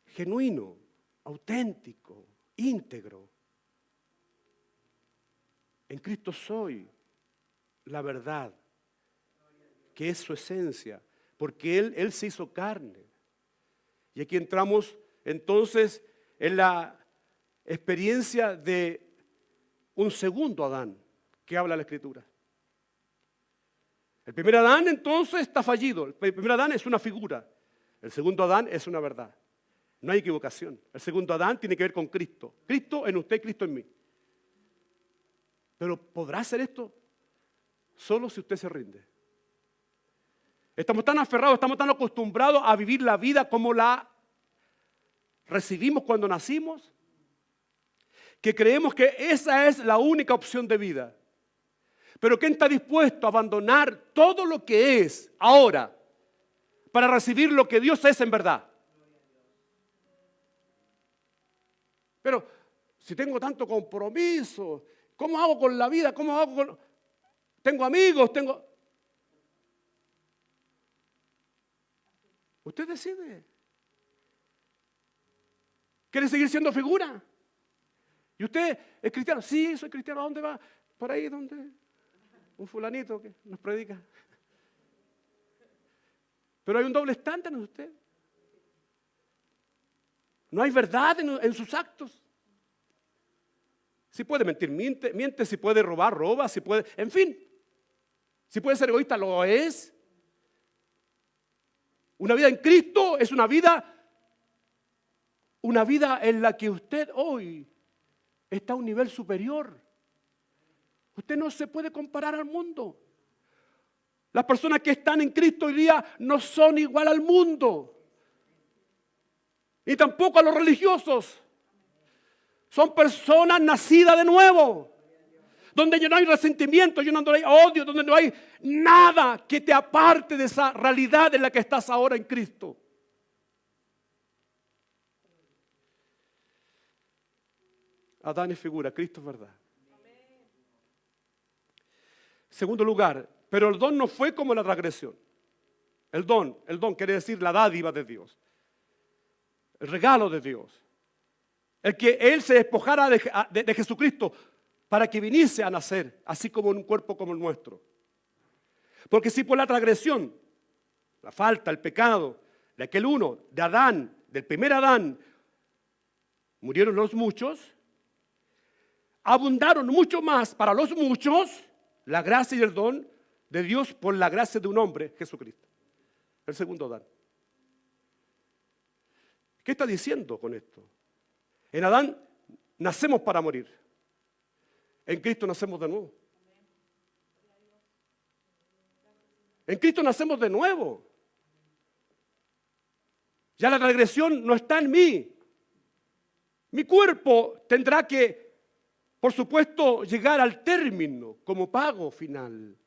genuino, auténtico, íntegro. En Cristo soy la verdad, que es su esencia, porque Él se hizo carne. Y aquí entramos entonces en la experiencia de un segundo Adán que habla la Escritura. El primer Adán entonces está fallido. El primer Adán es una figura. El segundo Adán es una verdad. No hay equivocación. El segundo Adán tiene que ver con Cristo. Cristo en usted, Cristo en mí. Pero ¿podrá hacer esto? Solo si usted se rinde. Estamos tan aferrados, estamos tan acostumbrados a vivir la vida como la recibimos cuando nacimos, que creemos que esa es la única opción de vida. Pero ¿quién está dispuesto a abandonar todo lo que es ahora para recibir lo que Dios es en verdad? Pero Si tengo tanto compromiso, ¿cómo hago con la vida? ¿Cómo hago con... Tengo amigos, Usted decide. ¿Quiere seguir siendo figura? ¿Y usted es cristiano? Sí, soy cristiano. ¿A dónde va? Por ahí donde un fulanito que nos predica. Pero hay un doble estándar en usted. No hay verdad en sus actos. Si puede mentir, miente. Si puede robar, roba. Si puede, en fin. Si puede ser egoísta, lo es. Una vida en Cristo es una vida en la que usted hoy está a un nivel superior. Usted no se puede comparar al mundo. Las personas que están en Cristo hoy día no son igual al mundo. Ni tampoco a los religiosos. Son personas nacidas de nuevo. Donde ya no hay resentimiento, donde no hay odio, donde no hay nada que te aparte de esa realidad en la que estás ahora en Cristo. Adán es figura, Cristo es verdad. Segundo lugar, pero el don no fue como la transgresión. El don quiere decir la dádiva de Dios. El regalo de Dios. El que Él se despojara de Jesucristo para que viniese a nacer, así como en un cuerpo como el nuestro. Porque si por la transgresión, la falta, el pecado de aquel uno, de Adán, del primer Adán, murieron los muchos, abundaron mucho más para los muchos la gracia y el don de Dios por la gracia de un hombre, Jesucristo, el segundo Adán. ¿Qué está diciendo con esto? En Adán nacemos para morir. En Cristo nacemos de nuevo. En Cristo nacemos de nuevo. Ya la transgresión no está en mí. Mi cuerpo tendrá que, por supuesto, llegar al término como pago final.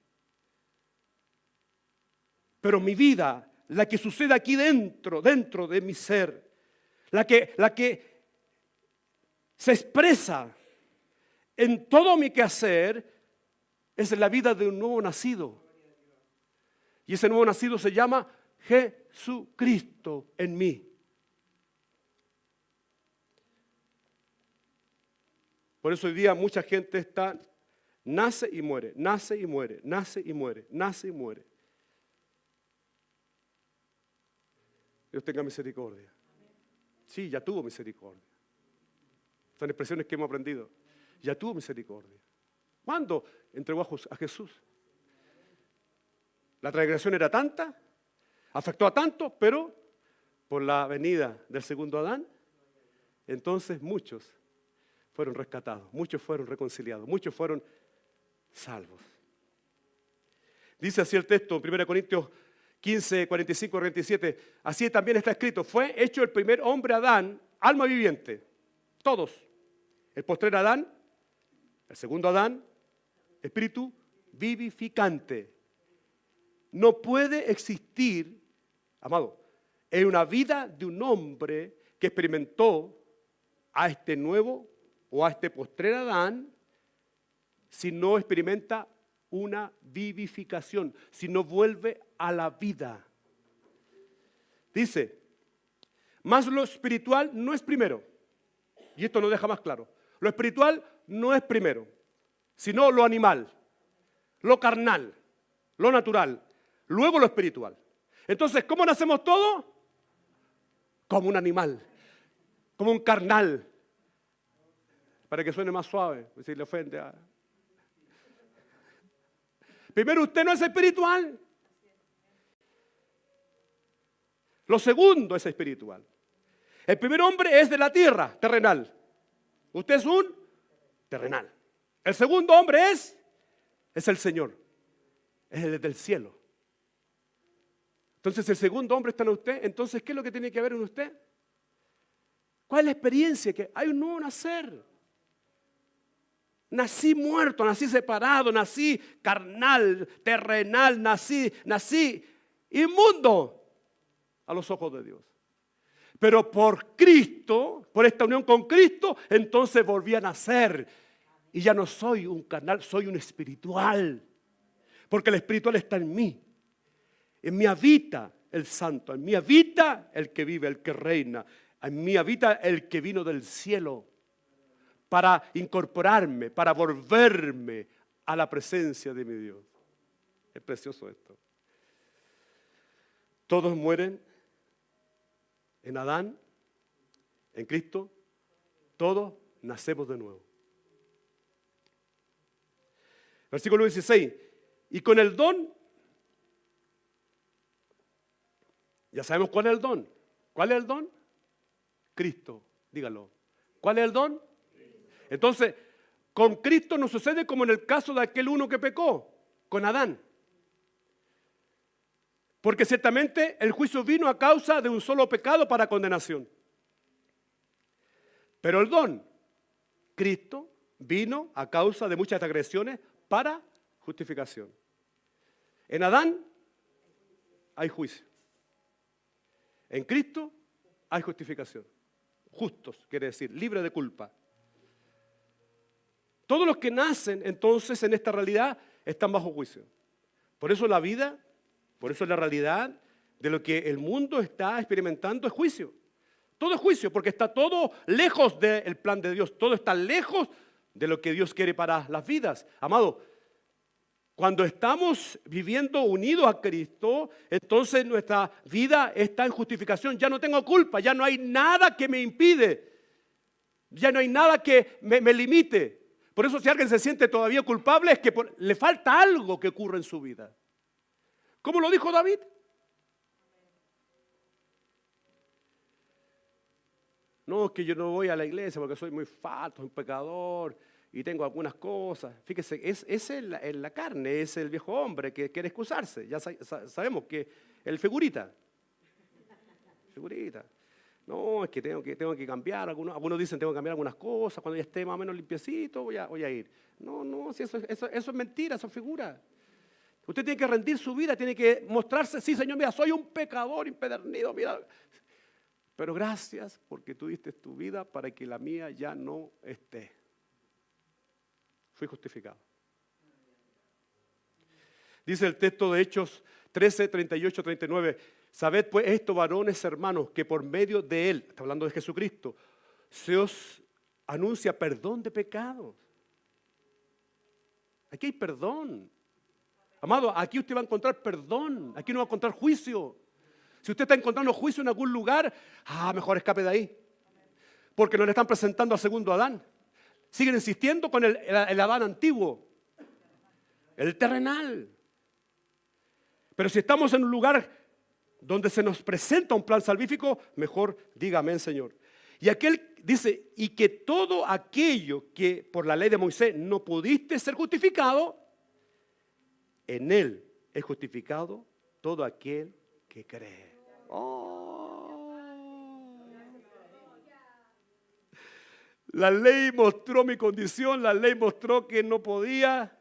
Pero mi vida, la que sucede aquí dentro de mi ser, la que se expresa en todo mi quehacer, es la vida de un nuevo nacido. Y ese nuevo nacido se llama Jesucristo en mí. Por eso hoy día mucha gente nace y muere, nace y muere, nace y muere, nace y muere. Dios tenga misericordia. Sí, ya tuvo misericordia. Son expresiones que hemos aprendido. Ya tuvo misericordia. ¿Cuándo entregó a Jesús? La transgresión era tanta, afectó a tanto, pero por la venida del segundo Adán, entonces muchos fueron rescatados, muchos fueron reconciliados, muchos fueron salvos. Dice así el texto en 1 Corintios 15, 45, 47. Así también está escrito: fue hecho el primer hombre Adán, alma viviente. Todos. El postrer Adán, el segundo Adán, espíritu vivificante. No puede existir, amado, en una vida de un hombre que experimentó a este nuevo o a este postrer Adán, si no experimenta una vivificación, si no vuelve a la vida. Dice, más lo espiritual no es primero. Y esto nos deja más claro. Lo espiritual no es primero, sino lo animal, lo carnal, lo natural, luego lo espiritual. Entonces, ¿cómo nacemos todos? Como un animal, como un carnal. Para que suene más suave, si le ofende a... Primero, usted no es espiritual. Lo segundo es espiritual. El primer hombre es de la tierra, terrenal. Usted es un terrenal. El segundo hombre es el Señor. Es el del cielo. Entonces, el segundo hombre está en usted. Entonces, ¿qué es lo que tiene que haber en usted? ¿Cuál es la experiencia? Que hay un nuevo nacer. Nací muerto, nací separado, nací carnal, terrenal, nací inmundo a los ojos de Dios. Pero por Cristo, por esta unión con Cristo, entonces volví a nacer. Y ya no soy un carnal, soy un espiritual. Porque el espiritual está en mí. En mí habita el santo, en mí habita el que vive, el que reina. En mí habita el que vino del cielo para incorporarme, para volverme a la presencia de mi Dios. Es precioso esto. Todos mueren en Adán, en Cristo. Todos nacemos de nuevo. Versículo 16. Y con el don, ya sabemos cuál es el don. ¿Cuál es el don? Cristo, dígalo. ¿Cuál es el don? Entonces, con Cristo nos sucede como en el caso de aquel uno que pecó, con Adán. Porque ciertamente el juicio vino a causa de un solo pecado para condenación. Pero el don, Cristo, vino a causa de muchas agresiones para justificación. En Adán hay juicio. En Cristo hay justificación. Justos, quiere decir, libre de culpa. Todos los que nacen entonces en esta realidad están bajo juicio. Por eso la vida, por eso la realidad de lo que el mundo está experimentando es juicio. Todo es juicio porque está todo lejos del plan de Dios. Todo está lejos de lo que Dios quiere para las vidas. Amado, cuando estamos viviendo unidos a Cristo, entonces nuestra vida está en justificación. Ya no tengo culpa, ya no hay nada que me impide. Ya no hay nada que me limite. Por eso si alguien se siente todavía culpable es que le falta algo que ocurre en su vida. ¿Cómo lo dijo David? No, es que yo no voy a la iglesia porque soy muy falto, un pecador y tengo algunas cosas. Fíjese, es en la carne, es el viejo hombre que quiere excusarse. Ya sabemos que el figurita. No, es que tengo que cambiar. Algunos dicen tengo que cambiar algunas cosas. Cuando ya esté más o menos limpiecito voy a ir. No, si eso es mentira, eso es figura. Usted tiene que rendir su vida, tiene que mostrarse, sí, Señor, mira, soy un pecador impedernido, mira. Pero gracias porque tú diste tu vida para que la mía ya no esté. Fui justificado. Dice el texto de Hechos 13, 38, 39. Sabed pues esto, varones hermanos, que por medio de Él, está hablando de Jesucristo, se os anuncia perdón de pecados. Aquí hay perdón. Amado, aquí usted va a encontrar perdón, aquí no va a encontrar juicio. Si usted está encontrando juicio en algún lugar, mejor escape de ahí. Porque no le están presentando al segundo Adán. Siguen insistiendo con el Adán antiguo, el terrenal. Pero si estamos en un lugar donde se nos presenta un plan salvífico, mejor diga amén, Señor. Y aquel dice, y que todo aquello que por la ley de Moisés no pudiste ser justificado, en Él es justificado todo aquel que cree. La ley mostró mi condición, la ley mostró que no podía,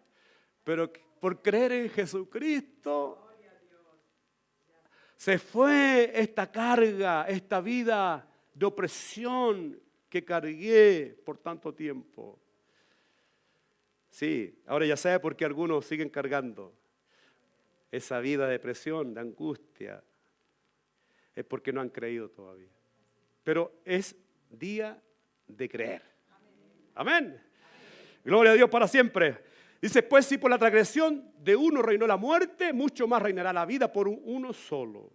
pero por creer en Jesucristo se fue esta carga, esta vida de opresión que cargué por tanto tiempo. Sí, ahora ya sabe por qué algunos siguen cargando esa vida de depresión, de angustia. Es porque no han creído todavía. Pero es día de creer. Amén. Gloria a Dios para siempre. Dice, pues si por la transgresión de uno reinó la muerte, mucho más reinará la vida por uno solo.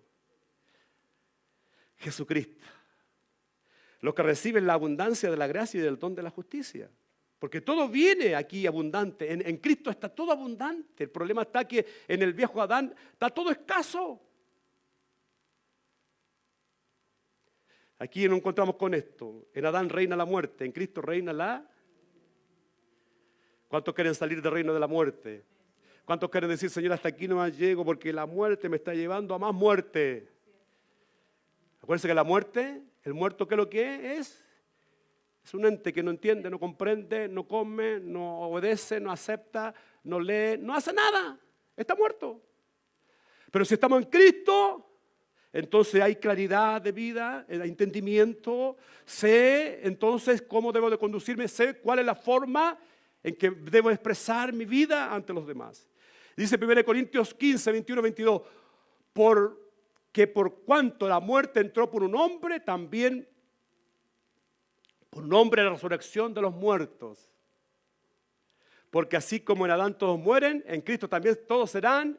Jesucristo. Los que reciben la abundancia de la gracia y del don de la justicia. Porque todo viene aquí abundante. En Cristo está todo abundante. El problema está que en el viejo Adán está todo escaso. Aquí nos encontramos con esto. En Adán reina la muerte, en Cristo reina la... ¿Cuántos quieren salir del reino de la muerte? ¿Cuántos quieren decir, Señor, hasta aquí no más llego porque la muerte me está llevando a más muerte? Acuérdense que la muerte, el muerto, ¿qué es lo que es? Es un ente que no entiende, no comprende, no come, no obedece, no acepta, no lee, no hace nada. Está muerto. Pero si estamos en Cristo, entonces hay claridad de vida, hay entendimiento, sé entonces cómo debo de conducirme, sé cuál es la forma en que debo expresar mi vida ante los demás. Dice 1 Corintios 15, 21, 22, porque por cuanto la muerte entró por un hombre, también por un hombre la resurrección de los muertos. Porque así como en Adán todos mueren, en Cristo también todos serán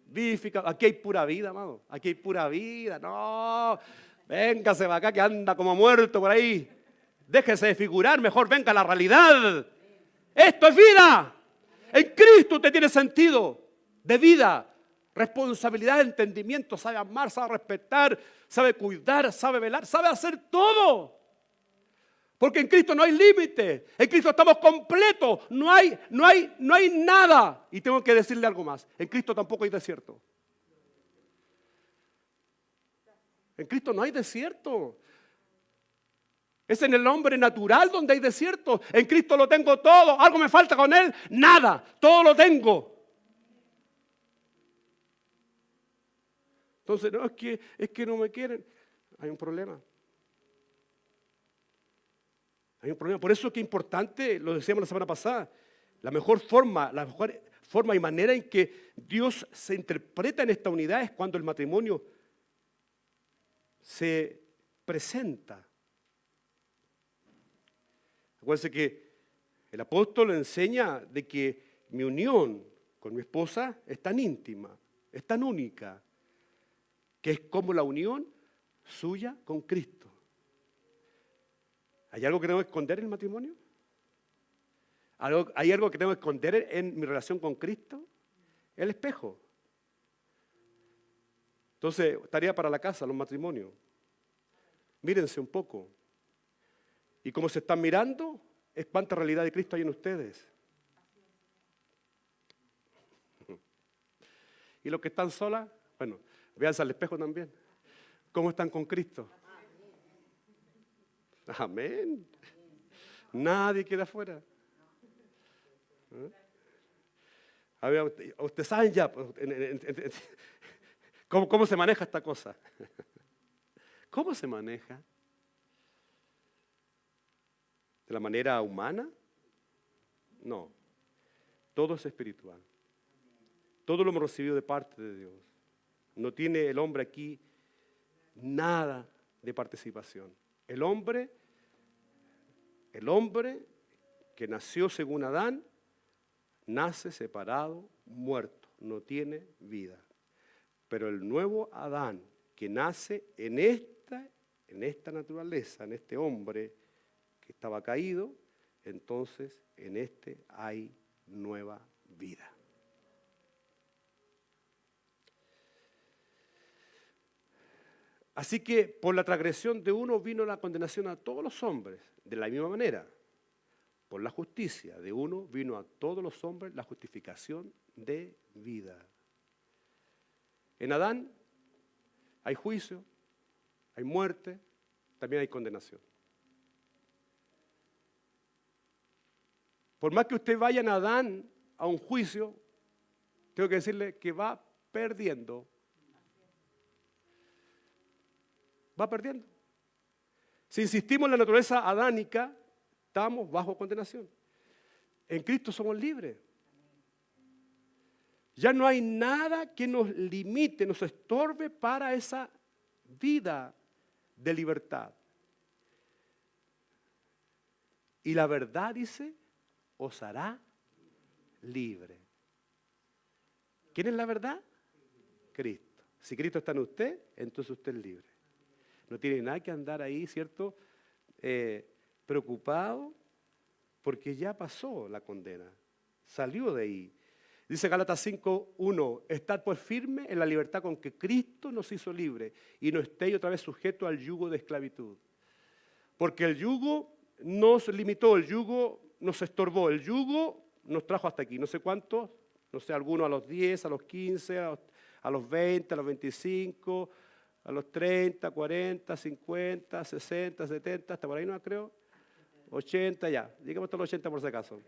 vivificados. Aquí hay pura vida, amado. Aquí hay pura vida. No, véngase para acá que anda como muerto por ahí. Déjese de figurar, mejor venga a la realidad. Esto es vida. En Cristo usted tiene sentido de vida, responsabilidad, entendimiento, sabe amar, sabe respetar, sabe cuidar, sabe velar, sabe hacer todo. Porque en Cristo no hay límite, en Cristo estamos completos, no hay nada. Y tengo que decirle algo más, en Cristo tampoco hay desierto. En Cristo no hay desierto. Es en el hombre natural donde hay desierto. En Cristo lo tengo todo. ¿Algo me falta con Él? Nada. Todo lo tengo. Entonces, no, es que no me quieren. Hay un problema. Hay un problema. Por eso es que es importante, lo decíamos la semana pasada, la mejor forma y manera en que Dios se interpreta en esta unidad es cuando el matrimonio se presenta. Acuérdense que el apóstol enseña de que mi unión con mi esposa es tan íntima, es tan única, que es como la unión suya con Cristo. ¿Hay algo que tengo que esconder en el matrimonio? ¿Hay algo que tengo que esconder en mi relación con Cristo? El espejo. Entonces, tarea para la casa, los matrimonios. Mírense un poco. Y como se están mirando, es cuánta realidad de Cristo hay en ustedes. Y los que están solas, bueno, véanse al espejo también. ¿Cómo están con Cristo? Amén. Nadie queda afuera. A ver, ustedes saben ya cómo se maneja esta cosa. ¿Cómo se maneja? ¿De la manera humana? No. Todo es espiritual. Todo lo hemos recibido de parte de Dios. No tiene el hombre aquí nada de participación. El hombre que nació según Adán, nace separado, muerto, no tiene vida. Pero el nuevo Adán que nace en esta naturaleza, en este hombre que estaba caído, entonces en este hay nueva vida. Así que por la transgresión de uno vino la condenación a todos los hombres, de la misma manera. Por la justicia de uno vino a todos los hombres la justificación de vida. En Adán hay juicio, hay muerte, también hay condenación. Por más que usted vaya en Adán a un juicio, tengo que decirle que va perdiendo. Va perdiendo. Si insistimos en la naturaleza adánica, estamos bajo condenación. En Cristo somos libres. Ya no hay nada que nos limite, nos estorbe para esa vida de libertad. Y la verdad, dice, os hará libre. ¿Quién es la verdad? Cristo. Si Cristo está en usted, entonces usted es libre. No tiene nada que andar ahí, ¿cierto? Preocupado, porque ya pasó la condena. Salió de ahí. Dice Gálatas 5:1, estad pues firme en la libertad con que Cristo nos hizo libre y no estéis otra vez sujetos al yugo de esclavitud. Porque el yugo nos limitó, el yugo nos estorbó, el yugo nos trajo hasta aquí. No sé cuántos, no sé, algunos a los 10, a los 15, a los 20, a los 25, a los 30, 40, 50, 60, 70, hasta por ahí no creo, 80 ya, digamos hasta los 80 por si acaso.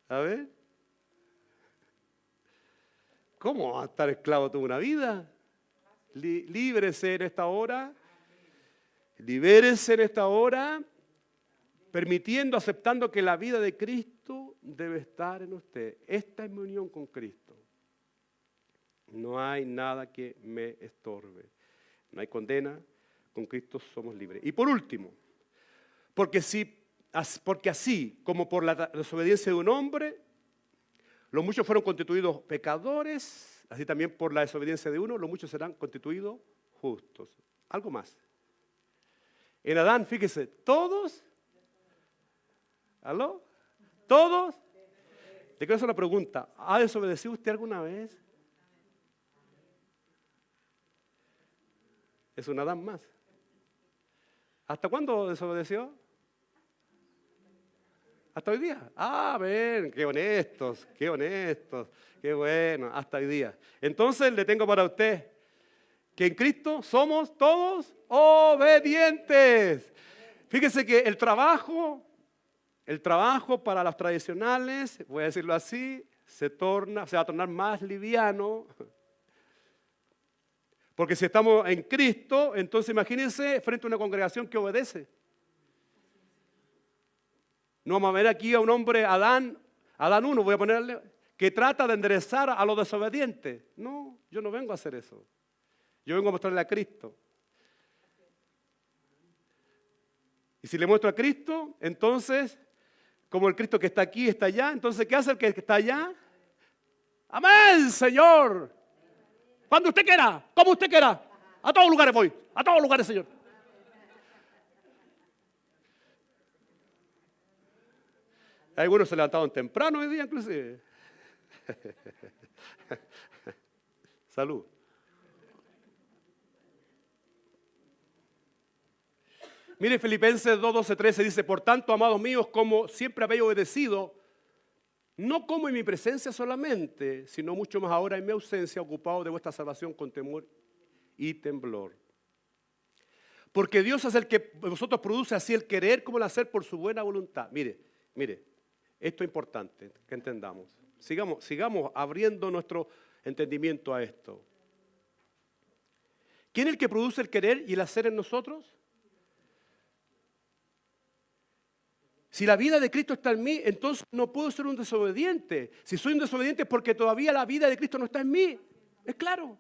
A ver. ¿Cómo va a estar esclavo toda una vida? Líbrese en esta hora. Libérese en esta hora, permitiendo, aceptando que la vida de Cristo debe estar en usted. Esta es mi unión con Cristo. No hay nada que me estorbe. No hay condena. Con Cristo somos libres. Y por último, porque así como por la desobediencia de un hombre, los muchos fueron constituidos pecadores, así también por la desobediencia de uno, los muchos serán constituidos justos. Algo más. En Adán, fíjese, todos, ¿aló? Todos. Le quiero hacer una pregunta. ¿Ha desobedecido usted alguna vez? Es un Adán más. ¿Hasta cuándo desobedeció? ¿Hasta hoy día? Ah, ven, qué honestos, qué bueno, hasta hoy día. Entonces le tengo para usted que en Cristo somos todos obedientes. Fíjese que el trabajo para los tradicionales, voy a decirlo así, se va a tornar más liviano. Porque si estamos en Cristo, entonces imagínense frente a una congregación que obedece. No vamos a ver aquí a un hombre, Adán 1, voy a ponerle, que trata de enderezar a los desobedientes. No, yo no vengo a hacer eso. Yo vengo a mostrarle a Cristo. Y si le muestro a Cristo, entonces, como el Cristo que está aquí está allá, entonces, ¿qué hace el que está allá? ¡Amén, Señor! Cuando usted quiera, como usted quiera. A todos lugares voy, a todos lugares, Señor. Algunos se levantaron temprano hoy día, inclusive. Salud. Mire, Filipenses 2, 12, 13 dice: por tanto, amados míos, como siempre habéis obedecido, no como en mi presencia solamente, sino mucho más ahora en mi ausencia, ocupado de vuestra salvación con temor y temblor. Porque Dios es el que vosotros produce así el querer como el hacer por su buena voluntad. Mire, esto es importante que entendamos. Sigamos abriendo nuestro entendimiento a esto. ¿Quién es el que produce el querer y el hacer en nosotros? Si la vida de Cristo está en mí, entonces no puedo ser un desobediente. Si soy un desobediente es porque todavía la vida de Cristo no está en mí. Es claro.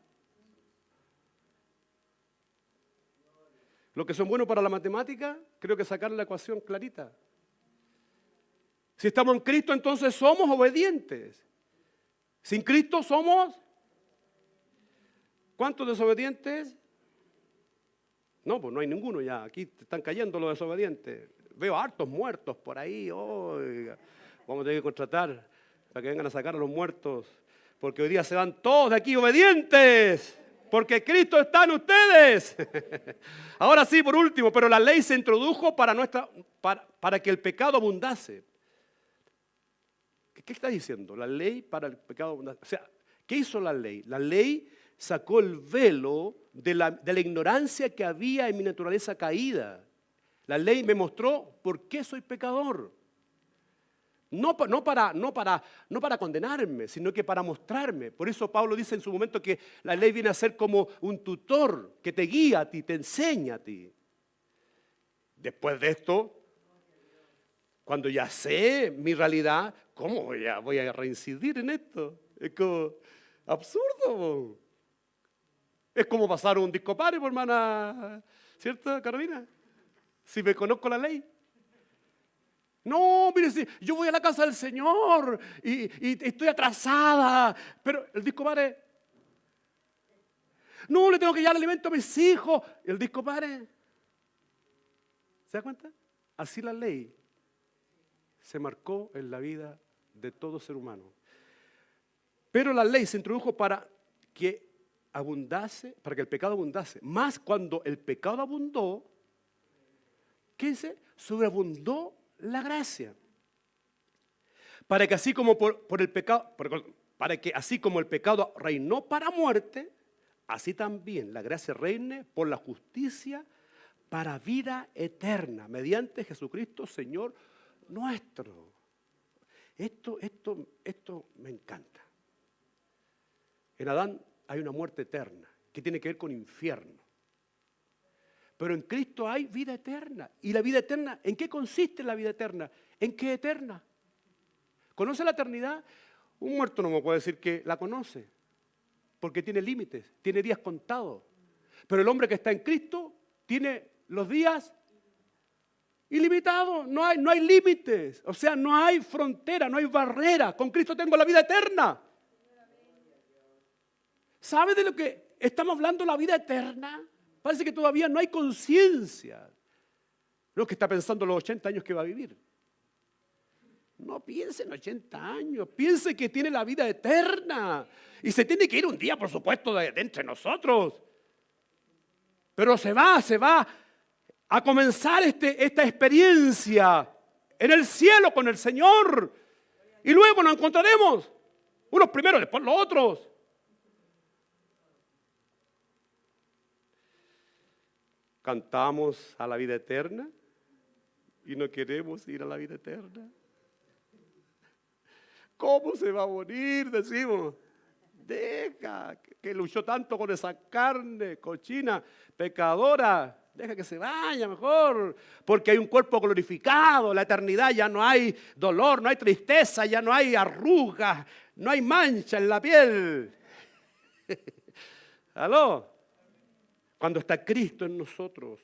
Los que son buenos para la matemática, creo que sacar la ecuación clarita. Si estamos en Cristo, entonces somos obedientes. Sin Cristo somos... ¿Cuántos desobedientes? No, pues no hay ninguno ya. Aquí están cayendo los desobedientes. Veo hartos muertos por ahí. Oiga, vamos a tener que contratar para que vengan a sacar a los muertos. Porque hoy día se van todos de aquí obedientes. Porque Cristo está en ustedes. Ahora sí, por último, pero la ley se introdujo para que el pecado abundase. ¿Qué está diciendo? La ley para el pecado abundase. O sea, ¿qué hizo la ley? La ley sacó el velo de la ignorancia que había en mi naturaleza caída. La ley me mostró por qué soy pecador. No para condenarme, sino que para mostrarme. Por eso Pablo dice en su momento que la ley viene a ser como un tutor que te guía a ti, te enseña a ti. Después de esto, cuando ya sé mi realidad, ¿cómo voy a reincidir en esto? Es como absurdo. Es como pasar un disco pare, hermana, ¿cierto, Carolina? Si me conozco la ley. No, mire, si yo voy a la casa del Señor y estoy atrasada, pero el disco pare. No, le tengo que llevar alimento a mis hijos. El disco pare. ¿Se da cuenta? Así la ley se marcó en la vida de todo ser humano. Pero la ley se introdujo para que abundase, para que el pecado abundase. Más cuando el pecado abundó, ¿qué dice? Sobreabundó la gracia. Para que así como así como el pecado reinó para muerte, así también la gracia reine por la justicia para vida eterna, mediante Jesucristo, Señor nuestro. Esto me encanta. En Adán hay una muerte eterna que tiene que ver con infierno. Pero en Cristo hay vida eterna. ¿Y la vida eterna? ¿En qué consiste la vida eterna? ¿En qué eterna? ¿Conoce la eternidad? Un muerto no me puede decir que la conoce, porque tiene límites, tiene días contados. Pero el hombre que está en Cristo tiene los días ilimitados, no hay límites. O sea, no hay frontera, no hay barrera. Con Cristo tengo la vida eterna. ¿Sabe de lo que estamos hablando, la vida eterna? Parece que todavía no hay conciencia. Lo que está pensando los 80 años que va a vivir. No piense en 80 años, piense que tiene la vida eterna. Y se tiene que ir un día, por supuesto, de entre nosotros. Pero se va a comenzar esta experiencia en el cielo con el Señor. Y luego nos encontraremos, unos primero, después los otros. Cantamos a la vida eterna y no queremos ir a la vida eterna. ¿Cómo se va a morir? Decimos. Deja, que luchó tanto con esa carne cochina, pecadora. Deja que se vaya mejor, porque hay un cuerpo glorificado. La eternidad ya no hay dolor, no hay tristeza, ya no hay arrugas, no hay mancha en la piel. ¿Aló? Cuando está Cristo en nosotros,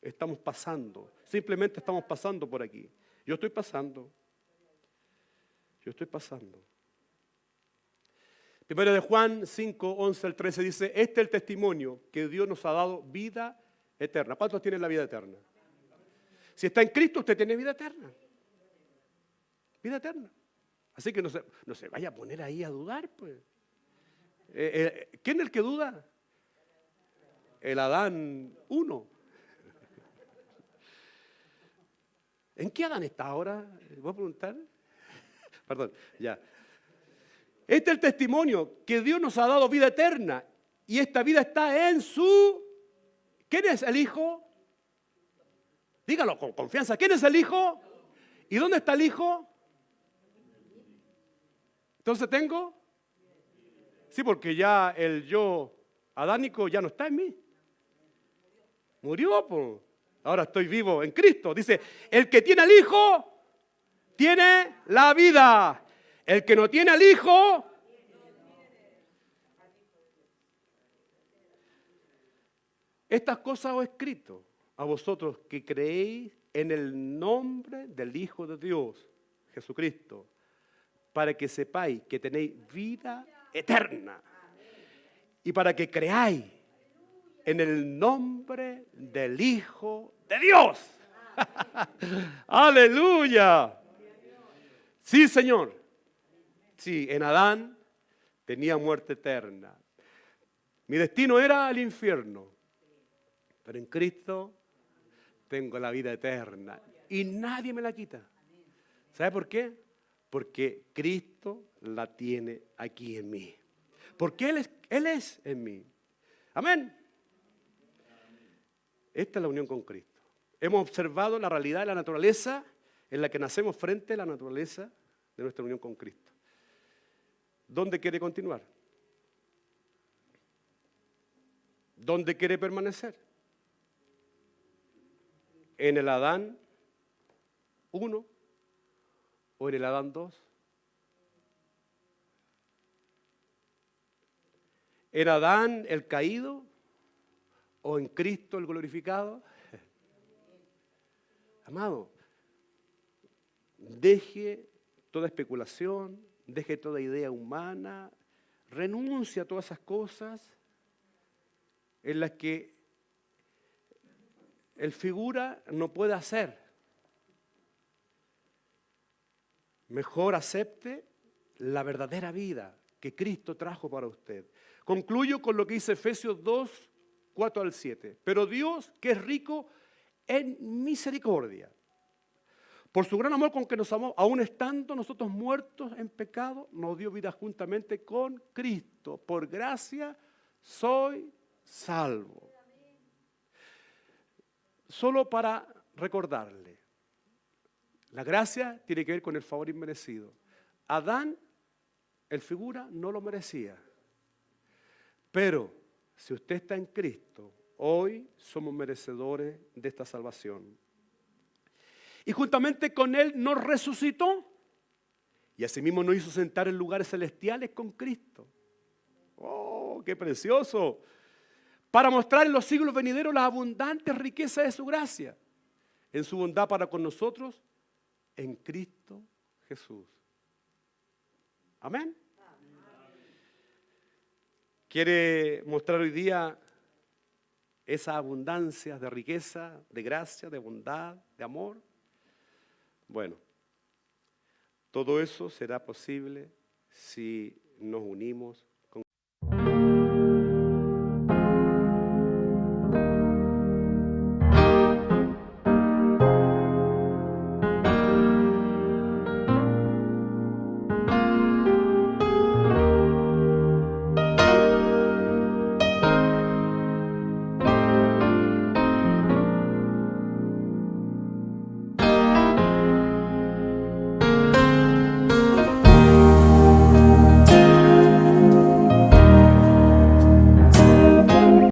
estamos pasando. Simplemente estamos pasando por aquí. Yo estoy pasando. Primero de Juan 5, 11 al 13 dice, este es el testimonio que Dios nos ha dado vida eterna. ¿Cuántos tienen la vida eterna? Si está en Cristo, usted tiene vida eterna. Vida eterna. Así que no se vaya a poner ahí a dudar, pues. ¿Quién es el que duda? El Adán 1. ¿En qué Adán está ahora? ¿Voy a preguntar? Perdón, ya. Este es el testimonio que Dios nos ha dado vida eterna. Y esta vida está en su... ¿Quién es el Hijo? Dígalo con confianza. ¿Quién es el Hijo? ¿Y dónde está el Hijo? Entonces tengo... Sí, porque ya el yo adánico ya no está en mí. Murió, pues. Ahora estoy vivo en Cristo. Dice, el que tiene al Hijo, tiene la vida. El que no tiene al Hijo, estas cosas os he escrito a vosotros que creéis en el nombre del Hijo de Dios, Jesucristo, para que sepáis que tenéis vida eterna y para que creáis en el nombre del Hijo de Dios. ¡Aleluya! Sí, Señor. Sí, en Adán tenía muerte eterna. Mi destino era el infierno. Pero en Cristo tengo la vida eterna. Y nadie me la quita. ¿Sabe por qué? Porque Cristo la tiene aquí en mí. Porque Él es en mí. Amén. Esta es la unión con Cristo. Hemos observado la realidad de la naturaleza en la que nacemos frente a la naturaleza de nuestra unión con Cristo. ¿Dónde quiere continuar? ¿Dónde quiere permanecer? ¿En el Adán 1 o en el Adán 2? ¿En Adán el caído o en Cristo el glorificado? Amado, deje toda especulación, deje toda idea humana, renuncia a todas esas cosas en las que el figura no puede hacer. Mejor acepte la verdadera vida que Cristo trajo para usted. Concluyo con lo que dice Efesios 2, 4 al 7. Pero Dios, que es rico en misericordia, por su gran amor con que nos amó, aun estando nosotros muertos en pecado, nos dio vida juntamente con Cristo. Por gracia soy salvo. Solo para recordarle, la gracia tiene que ver con el favor inmerecido. Adán, el figura, no lo merecía. Pero si usted está en Cristo, hoy somos merecedores de esta salvación. Y juntamente con Él nos resucitó. Y asimismo nos hizo sentar en lugares celestiales con Cristo. ¡Oh, qué precioso! Para mostrar en los siglos venideros las abundantes riquezas de su gracia, en su bondad para con nosotros, en Cristo Jesús. Amén. ¿Quiere mostrar hoy día esa abundancia de riqueza, de gracia, de bondad, de amor? Bueno, todo eso será posible si nos unimos